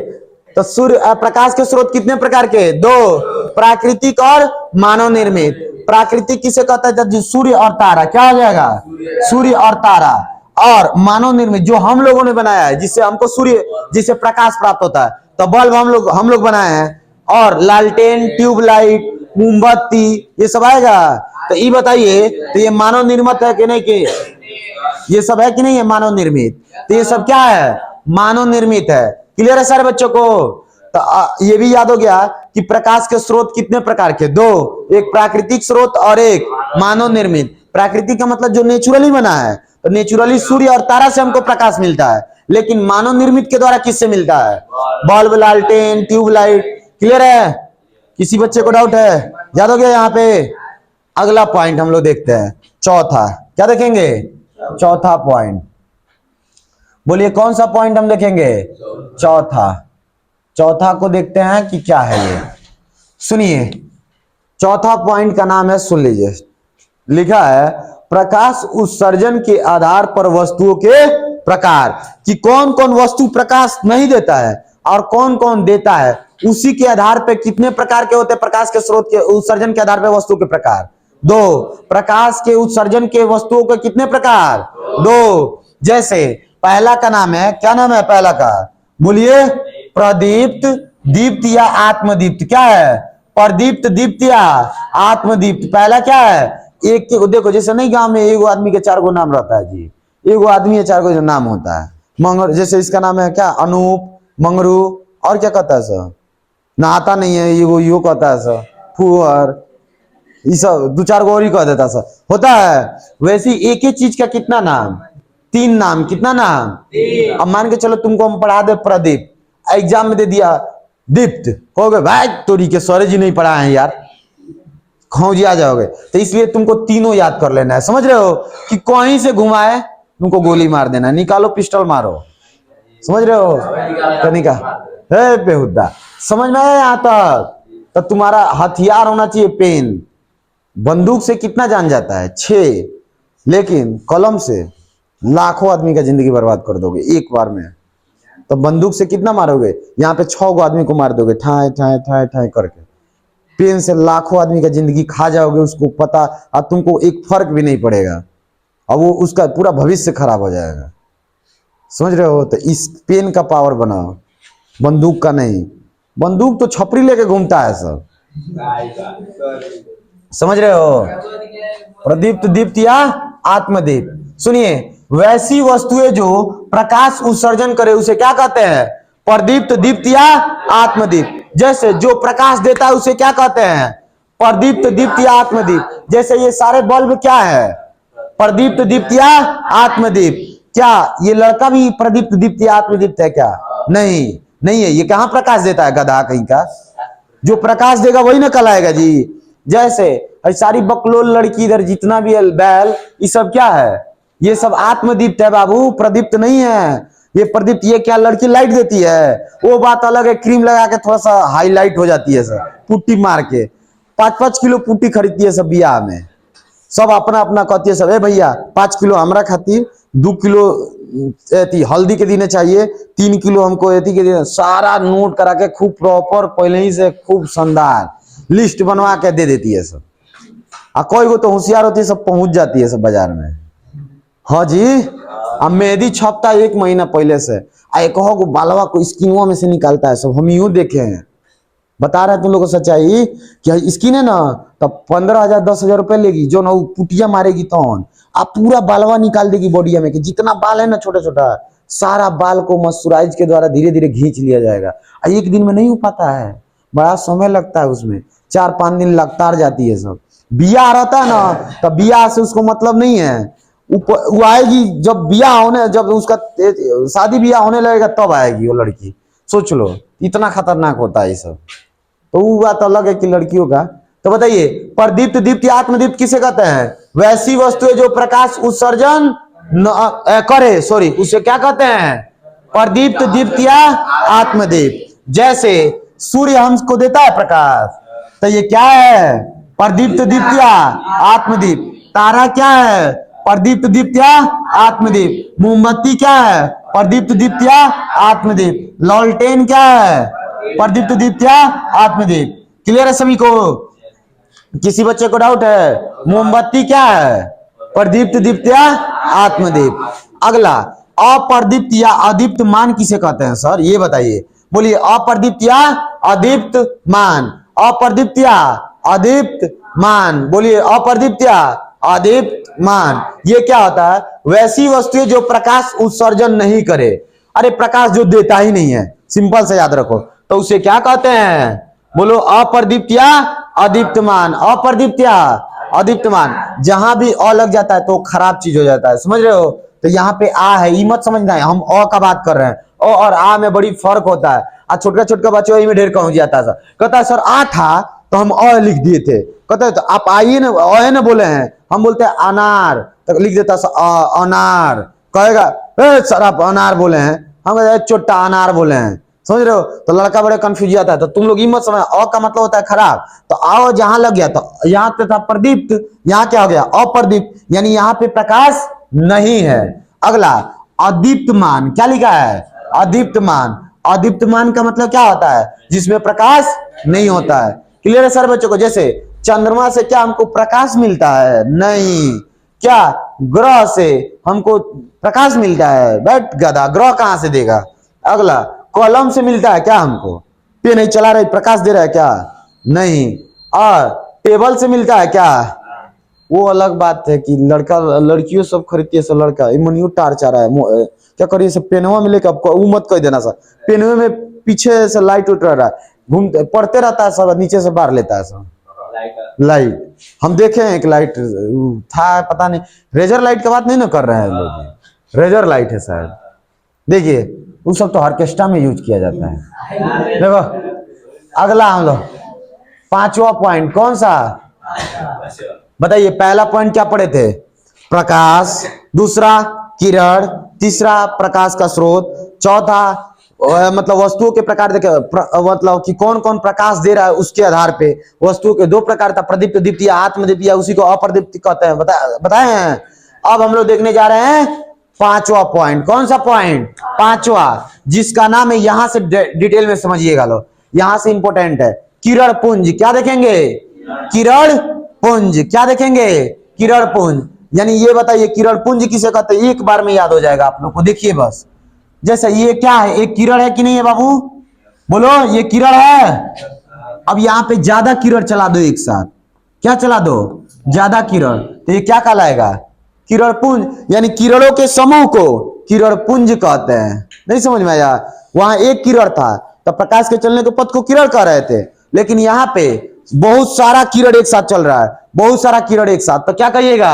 तो सूर्य प्रकाश के स्रोत कितने प्रकार के? 2, प्राकृतिक और मानव निर्मित। प्राकृतिक किसे कहता है? जब सूर्य और तारा, क्या हो जाएगा? सूर्य और तारा। और मानव निर्मित जो हम लोगों ने बनाया है, जिससे हमको सूर्य, जिससे प्रकाश प्राप्त होता है, तो बल्ब हम लोग बनाए हैं, और लालटेन, ट्यूबलाइट, मोमबत्ती, ये सब आएगा। तो ये बताइए, तो ये मानव निर्मित है कि नहीं? कि ये सब है कि नहीं है मानव निर्मित? तो ये सब क्या है? मानव निर्मित है। क्लियर है सारे बच्चों को? तो ये भी याद हो गया कि प्रकाश के स्रोत कितने प्रकार के? दो, एक प्राकृतिक स्रोत और एक मानव निर्मित। प्राकृतिक का मतलब जो नेचुरली बना है, तो नेचुरली सूर्य और तारा से हमको प्रकाश मिलता है, लेकिन मानव निर्मित के द्वारा किससे मिलता है? बल्ब, लालटेन, ट्यूबलाइट। क्लियर है? किसी बच्चे को डाउट है? याद हो गया यहाँ पे? अगला पॉइंट हम लोग देखते हैं, चौथा। क्या देखेंगे? चौथा पॉइंट। बोलिए कौन सा पॉइंट हम देखेंगे? चौथा। चौथा को देखते हैं कि क्या है ये। सुनिए, चौथा पॉइंट का नाम है, सुन लीजिए, लिखा है प्रकाश उत्सर्जन के आधार पर वस्तुओं के प्रकार। कि कौन कौन वस्तु प्रकाश नहीं देता है और कौन कौन देता है, उसी के आधार पर कितने प्रकार के होते हैं प्रकाश के स्रोत के उत्सर्जन के आधार पर वस्तु के प्रकार? दो। प्रकाश के उत्सर्जन के वस्तुओं के कितने प्रकार? दो। जैसे पहला का नाम है, क्या नाम है पहला का? बोलिए। प्रदीप्त, दीप्त या आत्मदीप्त। क्या है? प्रदीप्त, दीप्त या आत्मदीप्त। पहला क्या है? एक के देखो, जैसे नहीं गांव में एक आदमी के 4 गो नाम रहता है जी, एक आदमी है 4 गो जो नाम होता है। मंगर, जैसे इसका नाम है क्या? अनूप, मंगरू, और क्या कहता है सर? नहाता नहीं है यो कहता है सर, फुहर, ये सब 2-4 गो और ही कह देता सर, होता है। वैसे एक ही चीज का कितना नाम? 3 नाम। कितना नाम? अब मान के चलो तुमको हम पढ़ा दे प्रदीप, एग्जाम में दे दिया दीप्त, कहोगे भाई तोरी के सौर्य जी नहीं पढ़ा है यार, खौजी आ जाओगे। तो इसलिए तुमको तीनों याद कर लेना है, समझ रहे हो? कि कहीं से घुमाए तुमको गोली मार देना, निकालो पिस्टल मारो, समझ रहे हो? कनिका हे बेहुदा, समझ में आया यहाँ तक? तो तुम्हारा हथियार होना चाहिए पेन। बंदूक से कितना जान जाता है? 6, लेकिन कलम से लाखों आदमी का जिंदगी बर्बाद कर दोगे एक बार में। तो बंदूक से कितना मारोगे? यहाँ पे 6 गो आदमी को मार दोगे ठाए ठाए ठाए ठाए करके। पेन से लाखों आदमी का जिंदगी खा जाओगे, उसको पता, अब तुमको एक फर्क भी नहीं पड़ेगा, और वो उसका पूरा भविष्य खराब हो जाएगा, समझ रहे हो? तो इस पेन का पावर बनाओ, बंदूक का नहीं। बंदूक तो छपरी लेके घूमता है सब, समझ रहे हो? प्रदीप्त, दीप्त या आत्मदीप। सुनिए, वैसी वस्तुएं जो प्रकाश उत्सर्जन करे उसे क्या कहते हैं? प्रदीप्त, दीप्त या आत्मदीप। जैसे जो प्रकाश देता है उसे क्या कहते हैं? प्रदीप्त, दीप्त या आत्मदीप। जैसे ये सारे बल्ब क्या है? प्रदीप्त, दीप्त या आत्मदीप। क्या ये लड़का भी प्रदीप्त, दीप्त या आत्मदीप्त है क्या? नहीं, नहीं है। ये कहां प्रकाश देता है? गधा कहीं का। जो प्रकाश देगा वही ना कहलाएगा जी। जैसे सारी बकलोल लड़की इधर जितना भी बैल, ये सब क्या है? ये सब आत्मदीप्त है बाबू, प्रदीप्त नहीं है। ये प्रदीप्त, ये क्या लड़की लाइट देती है वो बात अलग है, क्रीम लगा के थोड़ा सा हाईलाइट हो जाती है सर, पुट्टी मार के 5-5 किलो पुट्टी खरीदती है सब बियाह में, सब अपना अपना कहती है सब, ए भैया 5 किलो हमरा खातिर, 2 किलो हल्दी के दिने चाहिए, 3 किलो हमको एथी के दिन, सारा नोट करा के खूब प्रॉपर पहले ही से खूब शानदार लिस्ट बनवा के दे देती है सब। आ कोई को तो होशियार होती है, सब पहुंच जाती है सब बाजार में। हाँ जी, अब मेहंदी छपता 1 महीना पहले से, एक को बालवा को स्कीमों में से निकालता है सब, हम यूं देखे हैं, बता रहे हैं तुम लोगों को सच्चाई। कि स्किन है ना, तब 15,000 10,000 रुपए लेगी, जो ना पुटिया मारेगी तो आप पूरा बालवा निकाल देगी बॉडिया में, कि जितना बाल है ना छोटा छोटा, सारा बाल को मॉइस्चराइज के द्वारा धीरे धीरे खींच लिया जाएगा। एक दिन में नहीं हो पाता है, बड़ा समय लगता है उसमें, 4-5 दिन लगातार जाती है सब। बिया रहता है ना, तब बिया से उसको मतलब नहीं है, वो आएगी जब बिया होने, जब उसका शादी बिया होने लगेगा तब आएगी वो लड़की, सोच लो, इतना खतरनाक होता है ये सब। तो वो बात अलग है कि लड़कियों का। तो बताइए, प्रदीप्त, दीप्त या आत्मदीप्त किसे कहते हैं? वैसी वस्तुएं जो प्रकाश उत्सर्जन करे, सॉरी, उसे क्या कहते हैं? प्रदीप्त, दीप्त या आत्मदीप्त। जैसे सूर्य हमको देता है प्रकाश, तो ये क्या है? प्रदीप्त, दीप्त या आत्मदीप्त। तारा क्या है? प्रदीप्त, दीप्त या आत्मदीप। मोमबत्ती क्या है? प्रदीप्त, दीप्त या आत्मदीप। लॉलटेन क्या है? प्रदीप्त, दीप्त या आत्मदीप। क्लियर है सभी को? किसी बच्चे को डाउट है? मोमबत्ती क्या है? प्रदीप्त, दीप्त या आत्मदीप। अगला, अप्रदीप्त या अदीप्त मान किसे कहते हैं सर? ये बताइए, बोलिए। अप्रदीप्त या अदीप्त मान। अप्रदीप्त या अदीप्त मान, बोलिए। अप्रदीप्त या अदीप्त मान। ये क्या होता है? वैसी वस्तुएं जो प्रकाश उत्सर्जन नहीं करे। अरे प्रकाश जो देता ही नहीं है, सिंपल से याद रखो। तो उसे क्या कहते हैं? बोलो अप्रदीप्त या अदीप्तमान। अप्रदीप्त या अदीप्तमान। जहां भी अ लग जाता है तो खराब चीज हो जाता है, समझ रहे हो? तो यहाँ पे आ है, ई मत समझना है, हम अ का बात कर रहे हैं। अ और आ में बड़ी फर्क होता है। आज छोटा छोटा बच्चों में ढेर कहूँ जाता है सर, कहता है सर आ था तो हम अ लिख दिए थे। कहता है तो आप आइए ना, अ ना बोले हैं, हम बोलते हैं अनार तो लिख देता सर अनार। कहेगा सर आप अनार बोले हैं, हम कहते चोटा अनार बोले हैं, समझ रहे हो? तो लड़का बड़े कंफ्यूज जाता है। तो तुम लोग हिम्मत समझ, अ का मतलब होता है खराब। तो आओ जहां लग गया तो यहाँ पे था प्रदीप्त, यहाँ क्या हो गया? अप्रदीप्त, यानी यहाँ पे प्रकाश नहीं है। अगला अदीप्तमान, क्या लिखा है? अदीप्तमान। अदीप्तमान का मतलब क्या होता है? जिसमें प्रकाश नहीं होता है। क्लियर है सर बच्चों को? जैसे चंद्रमा से क्या हमको प्रकाश मिलता है? नहीं। क्या ग्रह से हमको प्रकाश मिलता है? बैठ गधा, ग्रह कहां से देगा? अगला कलम से मिलता है क्या हमको? पे नहीं चला रही, प्रकाश दे रहा है क्या? नहीं। और टेबल से मिलता है क्या? वो अलग बात है कि लड़का लड़कियों सब खरीदती है, सब लड़का मनियो टार चाह रहा है, क्या करिए सब पेनवा में लेकर, आपको वो मत कह देना सर, पेनवे में पीछे से लाइट उठ रहा है, घूमते पढ़ते रहता है सब, नीचे से बाहर लेता है सब लाइट। हम देखे हैं एक लाइट था, पता नहीं रेजर लाइट की बात नहीं ना कर रहे हैं लोग, रेजर लाइट है शायद। देखिए वो सब तो ऑर्केस्ट्रा में यूज किया जाता है। देखो अगला हम लोग पांचवा पॉइंट कौन सा बताइए? पहला पॉइंट क्या पढ़े थे? प्रकाश, दूसरा किरण, तीसरा प्रकाश का स्रोत, चौथा मतलब वस्तुओं के प्रकार देखे, मतलब कि कौन कौन प्रकाश दे रहा है उसके आधार पे वस्तुओं के दो प्रकार था, प्रदीप्त दीप्त या आत्मदीप्त, या उसी को अप्रदीप्त कहते हैं, बताए हैं। अब हम लोग देखने जा रहे हैं पांचवा पॉइंट। कौन सा पॉइंट? पांचवा, जिसका नाम है, यहां से डिटेल में समझिएगा लो, यहां से इंपोर्टेंट है, किरण पुंज। क्या देखेंगे? किरण पुंज। क्या देखेंगे? किरण पुंज। यानी ये बताइए किरण पुंज किसे कहते हैं? एक बार में याद हो जाएगा आप लोग को। देखिए बस, जैसे ये क्या है? एक किरण है कि नहीं है बाबू? बोलो ये किरण है। अब यहाँ पे ज्यादा किरण चला दो एक साथ, क्या चला दो? ज्यादा किरण, तो ये क्या कहलाएगा? किरण पुंज। यानी किरणों के समूह को किरण पुंज कहते हैं। नहीं समझ में आया? वहां एक किरण था तो प्रकाश के चलने के पथ को किरण कह रहे थे, लेकिन यहाँ पे बहुत सारा किरण एक साथ चल रहा है, बहुत सारा किरण एक साथ, तो क्या कहिएगा?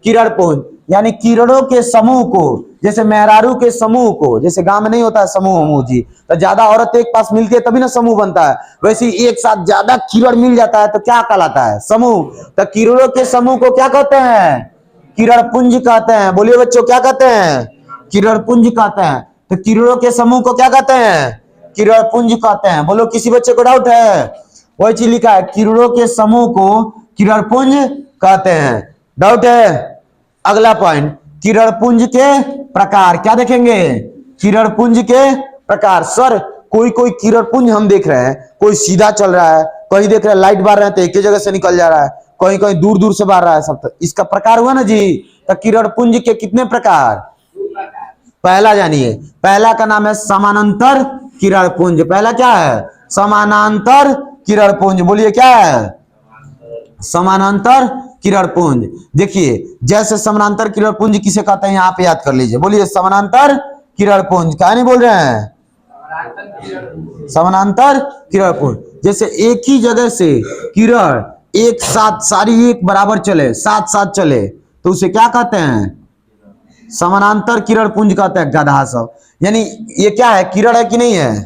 किरण पुंज। यानी किरणों के समूह को, जैसे मेहरारू के समूह को, जैसे गांव में नहीं होता है समूह जी, तो ज्यादा औरत एक पास मिलती है तभी ना समूह बनता है, वैसे ही एक साथ ज्यादा किरण मिल जाता है तो क्या कहलाता है? समूह। तो किरणों के समूह को क्या कहते हैं? किरण पुंज कहते हैं। बोलिए बच्चों क्या कहते हैं? किरण पुंज कहते हैं। तो किरणों के समूह को क्या कहते हैं? किरण पुंज कहते हैं। बोलो किसी बच्चे को डाउट है? वही चीज लिखा है, किरणों के समूह को किरण पुंज कहते हैं। डाउट है? अगला पॉइंट, किरण पुंज के प्रकार। क्या देखेंगे? किरण पुंज के प्रकार। सर कोई कोई किरण पुंज हम देख रहे हैं, कोई सीधा चल रहा है, कहीं देख रहे हैं लाइट बार रहे हैं तो एक ही जगह से निकल जा रहा है, कहीं कहीं दूर दूर से बाहर रहा है, सब तो इसका प्रकार हुआ ना जी। तो किरण पुंज के कितने प्रकार? पहला जानिए, पहला का नाम है समानांतर किरण पुंज। पहला क्या है? समानांतर किरण पुंज। बोलिए क्या है? समानांतर किरण पुंज। देखिए जैसे समानांतर किरण पुंज किसे कहते हैं यहाँ पे याद कर लीजिए। बोलिए समानांतर किरण पुंज। क्या नहीं बोल रहे हैं? समानांतर किरण पुंज, जैसे एक ही जगह से किरण एक साथ सारी एक बराबर चले, साथ साथ चले, तो उसे क्या कहते हैं? समानांतर किरण पुंज कहते हैं गधा सब। यानी ये क्या है? किरण है कि नहीं है?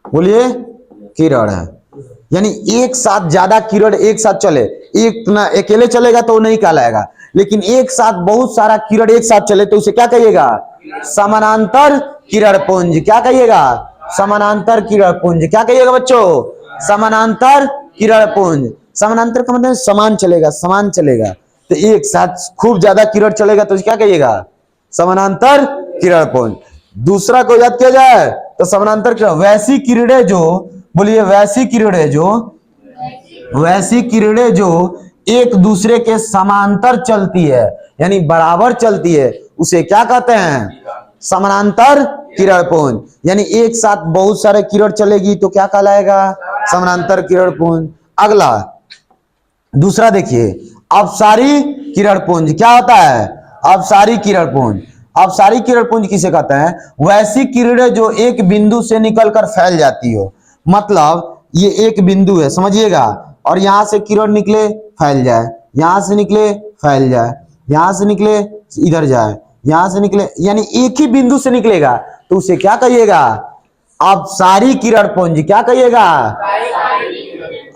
बोलिए किरण है। यानी एक साथ ज्यादा किरण एक साथ चले, एक ना अकेले चलेगा तो वो नहीं कहलाएगा, लेकिन एक साथ बहुत सारा किरण एक साथ चले तो उसे क्या कहिएगा? समानांतर किरण पुंज। क्या कहिएगा? समानांतर किरण पुंज। क्या कहिएगा बच्चों? समानांतर किरण पुंज। समानांतर का मतलब समान चलेगा, समान चलेगा, तो एक साथ खूब ज्यादा किरण चलेगा तो क्या कहिएगा? समानांतर किरण पुंज। दूसरा को याद किया जाए तो समानांतर किरण, वैसी किरणें जो, बोलिए वैसी किरणें जो, वैसी किरणें जो एक दूसरे के समांतर चलती है, यानी बराबर चलती है, उसे क्या कहते हैं? समानांतर किरण पुंज। यानी एक साथ बहुत सारे किरण चलेगी तो क्या कहलाएगा? समानांतर किरण पुंज। अगला दूसरा देखिए, अपसारी किरण पुंज। क्या होता है? अपसारी किरण पुंज। अपसारी किरण पुंज किसे कहते हैं? वैसी किरणें जो एक बिंदु से निकलकर फैल जाती हो। मतलब ये एक बिंदु है, समझिएगा, और यहां से किरण निकले फैल जाए, यहां से निकले फैल जाए, यहां से निकले इधर जाए, यहां से निकले, यानी एक ही बिंदु से निकलेगा, तो उसे क्या कहिएगा? अपसारी किरण पुंज। क्या कहिएगा?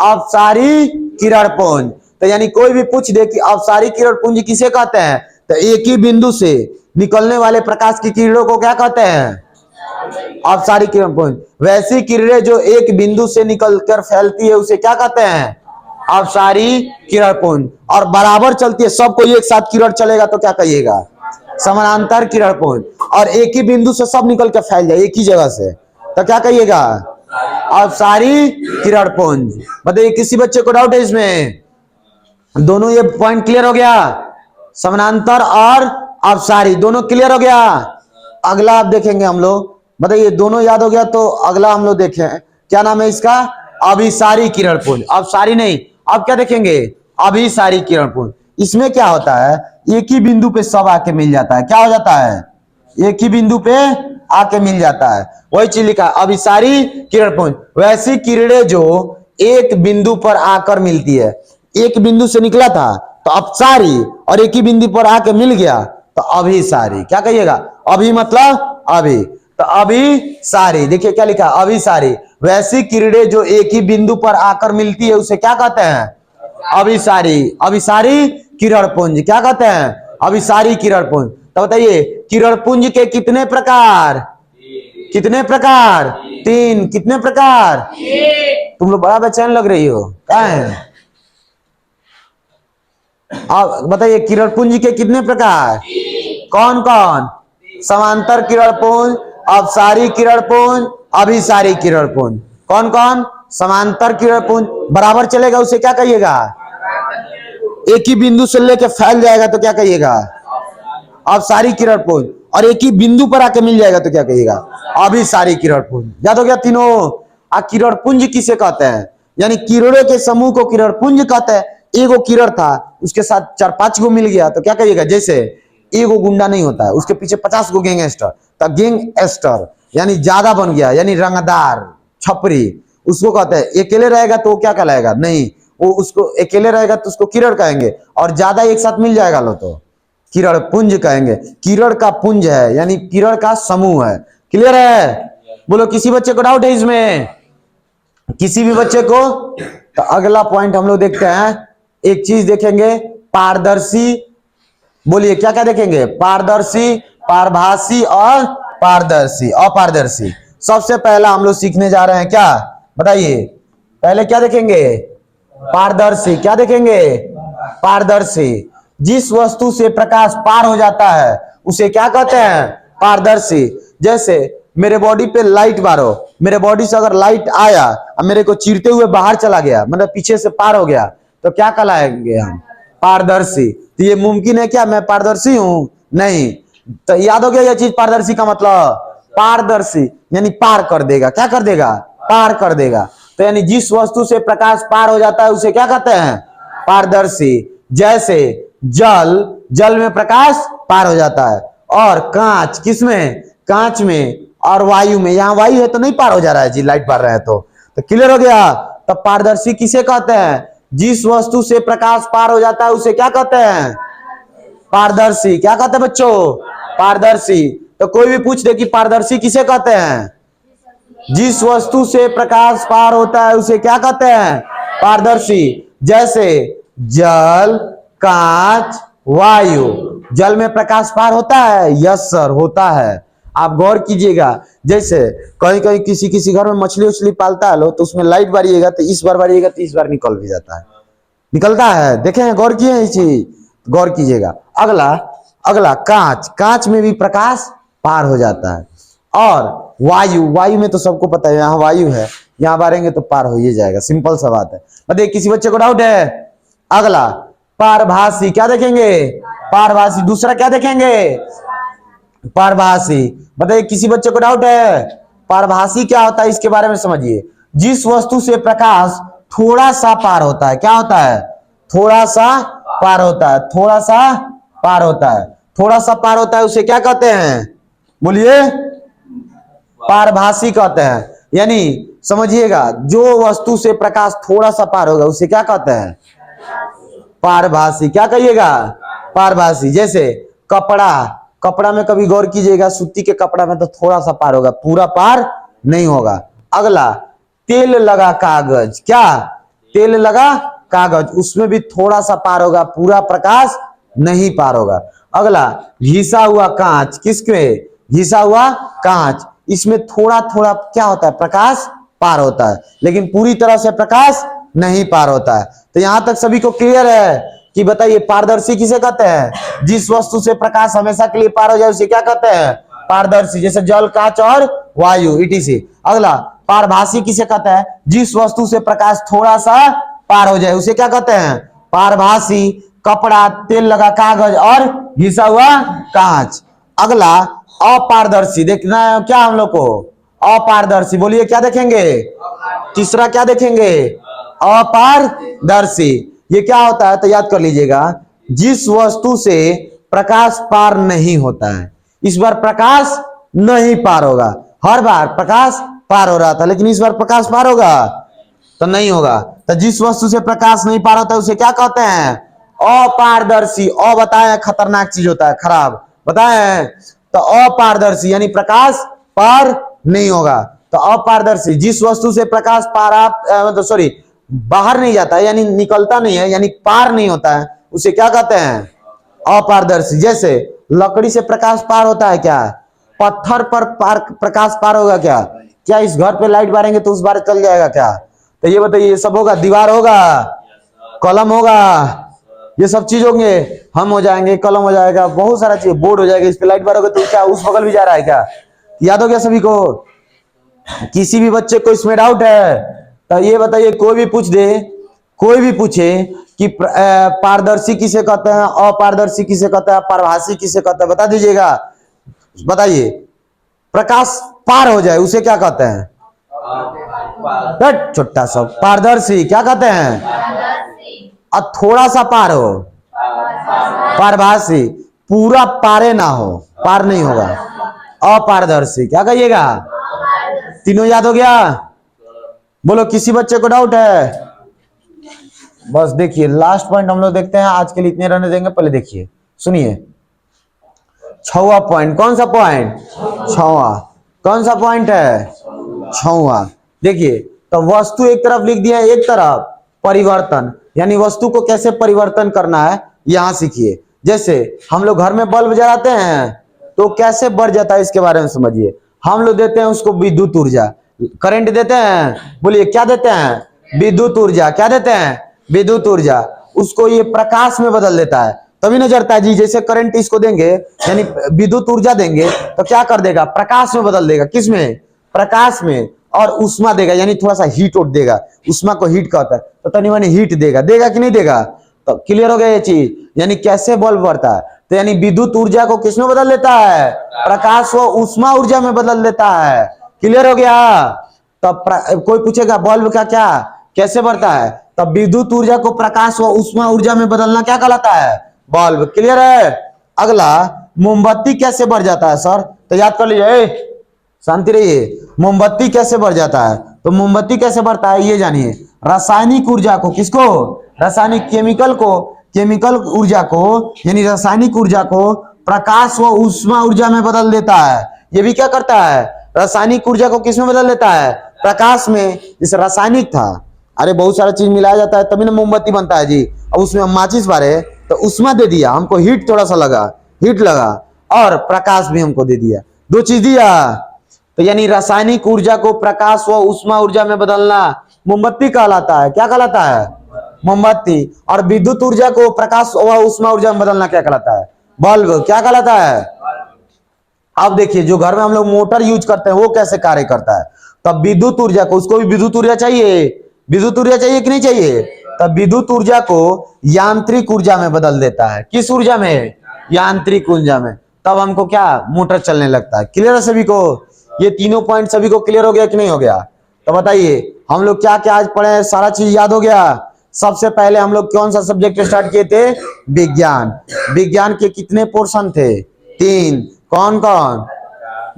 अपसारी किरण पुंज। तो यानी कोई भी पूछ दे कि अपसारी किरण पुंज किसे कहते हैं, तो एक ही बिंदु से निकलने वाले प्रकाश की किरणों को क्या कहते हैं? अपसारी किरण पुंज। वैसी किरणें जो एक बिंदु से निकलकर फैलती है उसे क्या कहते हैं? अपसारी किरण पुंज। और बराबर चलती है, सबको एक साथ किरण चलेगा तो क्या कहिएगा? समानांतर किरण पुंज। और एक ही बिंदु से सब निकल के फैल जाए एक ही जगह से, तो क्या कहिएगा? अपसारी किरण पुंज। बताइए, किसी बच्चे को डाउट है इसमें? दोनों ये पॉइंट क्लियर हो गया? समानांतर और अपसारी दोनों क्लियर हो गया? अगला आप देखेंगे हम लोग, बताइए दोनों याद हो गया तो अगला हम लोग देखें, क्या नाम है इसका? अभिसारी किरण पुंज। अपसारी नहीं, अब क्या देखेंगे? अभिसारी किरण पुंज। इसमें क्या होता है? एक ही बिंदु पे सब आके मिल जाता है। क्या हो जाता है? एक ही बिंदु पे आके मिल जाता है। वही चीज लिखा है, अभिसारी किरण पुंज। वैसी किरणें जो एक बिंदु पर आकर मिलती है। एक बिंदु से निकला था तो अपसारी, और एक ही बिंदु पर आके मिल गया तो अभिसारी। क्या कहिएगा? अभी मतलब अभी, तो अभिसारी। देखिए क्या लिखा? अभिसारी। वैसी किरणें जो एक ही बिंदु पर आकर मिलती है उसे क्या कहते हैं? अभिसारी। अभिसारी किरण पुंज। क्या कहते हैं? अभिसारी किरण पुंज। तो बताइए, किरण पुंज के कितने प्रकार? कितने प्रकार? 3। कितने प्रकार? तुम लोग बड़ा बेचैन लग रही हो, क्या है? अब बताइए, किरण पुंज के कितने प्रकार? कौन कौन? समांतर किरण पुंज, अपसारी किरण पुंज, अभिसारी किरण पुंज। कौन कौन? समांतर किरण पुंज बराबर चलेगा उसे क्या कहिएगा? एक ही बिंदु से लेके फैल जाएगा तो क्या कहिएगा? अपसारी किरण पुंज। और एक ही बिंदु पर आके मिल जाएगा तो क्या कहिएगा? अभिसारी किरण पुंज। याद हो गया तीनों? किरण पुंज किसे कहते हैं? यानी किरणों के समूह को किरण पुंज कहते हैं। एगो किरण था, उसके साथ 4-5 गो मिल गया तो क्या कहिएगा? जैसे एगो गुंडा नहीं होता है, उसके पीछे 50 गो गैंगस्टर, तो गैंगस्टर यानी ज्यादा बन गया, यानी रंगदार, छपरी, उसको कहते हैं। अकेले रहेगा तो क्या कहलाएगा? नहीं, वो उसको अकेले रहेगा तो उसको किरण कहेंगे, और ज्यादा एक साथ मिल जाएगा लो तो किरण पुंज कहेंगे। किरण का पुंज है, यानी किरण का समूह है। क्लियर है? बोलो, किसी बच्चे को डाउट है इसमें? किसी भी बच्चे को? तो अगला पॉइंट हम लोग देखते हैं। एक चीज देखेंगे, पारदर्शी। बोलिए क्या क्या देखेंगे? पारदर्शी, पारभासी और पारदर्शी, अपारदर्शी। सबसे पहला हम लोग सीखने जा रहे हैं क्या? बताइए, पहले क्या देखेंगे? पारदर्शी। क्या देखेंगे? पारदर्शी। जिस वस्तु से प्रकाश पार हो जाता है उसे क्या कहते हैं? पारदर्शी। जैसे मेरे बॉडी पे लाइट मारो, मेरे बॉडी से अगर लाइट आया और मेरे को चीरते हुए बाहर चला गया, मतलब पीछे से पार हो गया, तो क्या कहलाएंगे हम? पारदर्शी। तो ये मुमकिन है क्या मैं पारदर्शी हूं? नहीं। तो याद हो गया यह चीज, पारदर्शी का मतलब? पारदर्शी यानी पार कर देगा। क्या कर देगा? पार कर देगा। तो यानी जिस वस्तु से प्रकाश पार हो जाता है उसे क्या कहते हैं? पारदर्शी। जैसे जल, जल में प्रकाश पार हो जाता है। और कांच, किसमें? कांच में। और वायु में, यहां वायु है तो नहीं पार हो जा रहा है जी, लाइट पार रहा है तो क्लियर हो गया? तब पारदर्शी किसे कहते हैं? जिस वस्तु से प्रकाश पार हो जाता है उसे क्या कहते हैं? पारदर्शी। क्या कहते हैं बच्चों? पारदर्शी। तो कोई भी पूछ दे कि पारदर्शी किसे कहते हैं? जिस वस्तु से प्रकाश पार होता है उसे क्या कहते हैं? पारदर्शी। जैसे जल, कांच, वायु। जल में प्रकाश पार होता है? यस सर, होता है। आप गौर कीजिएगा, जैसे कहीं कहीं किसी किसी घर में मछली उछली पालता है लो, तो उसमें लाइट बारिएगा तो इस बार बारिएगा तो इस बार निकल भी जाता है, निकलता है। देखे हैं, गौर किए हैं इस चीज? गौर कीजिएगा। अगला, अगला कांच। कांच में भी प्रकाश पार हो जाता है। और वायु, वायु में तो सबको पता है, यहाँ वायु है, यहाँ बारेंगे तो पार हो ही जाएगा, सिंपल सा बात है। बताइए, किसी बच्चे को डाउट है? अगला पारभासी। क्या देखेंगे? पारभासी। दूसरा क्या देखेंगे? पारभासी। बताइए, किसी बच्चे को डाउट है? पारभासी क्या होता है इसके बारे में समझिए। जिस वस्तु से प्रकाश थोड़ा सा पार होता है, क्या होता है? थोड़ा सा पार होता है, थोड़ा सा पार होता है। थोड़ा सा पार होता है उसे क्या कहते हैं? बोलिए, पारभासी कहते हैं। यानी समझिएगा, जो वस्तु से प्रकाश थोड़ा सा पार होगा उसे क्या कहते हैं? पारभासी। क्या कहिएगा? पारभासी। जैसे कपड़ा, कपड़ा में कभी गौर कीजिएगा, सूती के कपड़ा में तो थोड़ा सा पार होगा, पूरा पार नहीं होगा। अगला, तेल लगा कागज। क्या? तेल लगा कागज, उसमें भी थोड़ा सा पार होगा, पूरा प्रकाश नहीं पार होगा। अगला, घिसा हुआ कांच। किसमें? घिसा हुआ कांच, इसमें थोड़ा थोड़ा क्या होता है? प्रकाश पार होता है, लेकिन पूरी तरह से प्रकाश नहीं पार होता है। तो यहां तक सभी को क्लियर है कि बताइए, पारदर्शी किसे कहते हैं? जिस वस्तु से प्रकाश हमेशा के लिए पार हो जाए उसे क्या कहते हैं? पारदर्शी। जैसे जल, कांच और वायु, इटीसी। अगला, पारभासी किसे कहते हैं? जिस वस्तु से प्रकाश थोड़ा सा पार हो जाए उसे क्या कहते हैं? पारभासी। कपड़ा, तेल लगा कागज और घिसा हुआ कांच। अगला, अपारदर्शी। देखना है क्या हम लोग को? अपारदर्शी। बोलिए क्या देखेंगे? तीसरा क्या देखेंगे? अपारदर्शी। ये क्या होता है तो याद कर लीजिएगा, जिस वस्तु से प्रकाश पार नहीं होता है। इस बार प्रकाश नहीं पार होगा, हर बार प्रकाश पार हो रहा था, लेकिन इस बार प्रकाश पार होगा तो नहीं होगा। तो जिस वस्तु से प्रकाश नहीं पार होता है उसे क्या कहते हैं? अपारदर्शी। बताए खतरनाक चीज होता है, खराब बताए। तो अपारदर्शी यानी प्रकाश पार नहीं होगा। तो अपारदर्शी, जिस वस्तु से प्रकाश मतलब सॉरी बाहर नहीं जाता है, यानी निकलता नहीं है, यानी पार नहीं होता है, उसे क्या कहते हैं? अपारदर्शी। जैसे लकड़ी से प्रकाश पार होता है क्या? पत्थर पर प्रकाश पार होगा क्या? क्या इस घर पे लाइट मारेंगे तो उस बार चल जाएगा क्या? तो ये बताइए, ये सब होगा? दीवार होगा, कलम होगा, ये सब चीज होंगे, हम हो जाएंगे, कलम हो जाएगा, बहुत सारा चीज, बोर्ड हो जाएगा। इस पे लाइट मारोगे तो क्या उस बगल भी जा रहा है क्या? याद हो गया सभी को? किसी भी बच्चे को इसमें डाउट है तो ये बताइए, कोई भी पूछ दे, कोई भी पूछे कि पारदर्शी किसे कहते हैं, अपारदर्शी किसे कहते हैं, पारभासी किसे कहते हैं, बता दीजिएगा। बताइए, प्रकाश पार हो जाए उसे क्या कहते हैं? छोटा सा पारदर्शी। क्या कहते हैं? और थोड़ा सा पार हो, पारभासी। पूरा पारे ना हो, पार नहीं होगा, अपारदर्शी। क्या कहिएगा? तीनों याद हो गया? बोलो, किसी बच्चे को डाउट है? बस देखिए, लास्ट पॉइंट हम लोग देखते हैं। आज के लिए इतने रहने देंगे, पहले देखिए, सुनिए। 6वां पॉइंट। कौन सा पॉइंट? 6वां। कौन सा पॉइंट है? 6वां। देखिए, तो वस्तु एक तरफ लिख दिया, एक तरफ परिवर्तन, यानी वस्तु को कैसे परिवर्तन करना है यहां सीखिए। जैसे हम लोग घर में बल्ब जलाते हैं तो कैसे बढ़ जाता है, इसके बारे में समझिए। हम लोग देते हैं उसको विद्युत ऊर्जा, करंट देते हैं। बोलिए क्या देते हैं? विद्युत ऊर्जा। क्या देते हैं? विद्युत ऊर्जा। उसको ये प्रकाश में बदल देता है, तभी न जलता है जी। जैसे करंट इसको देंगे, यानी विद्युत ऊर्जा देंगे, तो क्या कर देगा? प्रकाश में बदल देगा। किसमें? प्रकाश में। और उष्मा देगा, यानी थोड़ा सा हीट उठ देगा। उष्मा को हीट कहता है, तो तनी मनी हीट देगा। देगा कि नहीं देगा? तो क्लियर हो गया ये चीज। यानी कैसे बल्ब बढ़ता है, तो यानी विद्युत ऊर्जा को किसमें बदल देता है? प्रकाश व उष्मा ऊर्जा में बदल देता है। क्लियर हो गया? तब कोई पूछेगा बल्ब का क्या, कैसे बढ़ता है? तब विद्युत ऊर्जा को प्रकाश व उष्मा ऊर्जा में बदलना क्या कहलाता है? बल्ब। क्लियर है? अगला, मोमबत्ती कैसे बढ़ जाता है सर? तो याद कर लीजिए, शांति रहिए। मोमबत्ती कैसे बढ़ जाता है? तो मोमबत्ती कैसे बढ़ता है ये जानिए। रासायनिक ऊर्जा को, किसको? रासायनिक, केमिकल को, केमिकल ऊर्जा को, यानी रासायनिक ऊर्जा को प्रकाश व उष्मा ऊर्जा में बदल देता है। ये भी क्या करता है? रासायनिक ऊर्जा को किसमें बदल देता है? प्रकाश में। जैसे रासायनिक था, अरे बहुत सारा चीज मिलाया जाता है तभी ना मोमबत्ती बनता है जी। अब उसमें माचिस बारे तो उष्मा दे दिया, हमको हीट थोड़ा सा लगा, हीट लगा, और प्रकाश भी हमको दे दिया, दो चीज दिया। तो यानी रासायनिक ऊर्जा को प्रकाश व उष्मा ऊर्जा में बदलना मोमबत्ती कहलाता है। क्या कहलाता है? मोमबत्ती। और विद्युत ऊर्जा को प्रकाश व उष्मा ऊर्जा में बदलना क्या कहलाता है? बल्ब। क्या कहलाता है? अब देखिए, जो घर में हम लोग मोटर यूज करते हैं वो कैसे कार्य करता है। तब विद्युत ऊर्जा को, उसको भी विद्युत ऊर्जा चाहिए, विद्युत ऊर्जा चाहिए कि नहीं चाहिए? तब विद्युत ऊर्जा को यांत्रिक ऊर्जा में बदल देता है। किस ऊर्जा में? यांत्रिक ऊर्जा में। तब हमको क्या? मोटर चलने लगता है। क्लियर है सभी को? ये तीनों पॉइंट सभी को क्लियर हो गया कि नहीं हो गया? तो बताइए, हम लोग क्या क्या आज पढ़े? सारा चीज याद हो गया? सबसे पहले हम लोग कौन सा सब्जेक्ट स्टार्ट किए थे? विज्ञान। विज्ञान के कितने पोर्शन थे? 3। कौन कौन?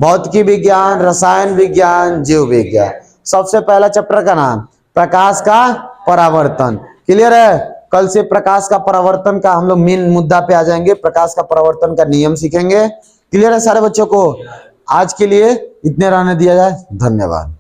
भौतिकी विज्ञान, रसायन विज्ञान, जीव विज्ञान। सबसे पहला चैप्टर का नाम प्रकाश का परावर्तन। क्लियर है? कल से प्रकाश का परावर्तन का हम लोग मेन मुद्दा पे आ जाएंगे। प्रकाश का परावर्तन का नियम सीखेंगे। क्लियर है सारे बच्चों को? आज के लिए इतने रहने दिया जाए। धन्यवाद।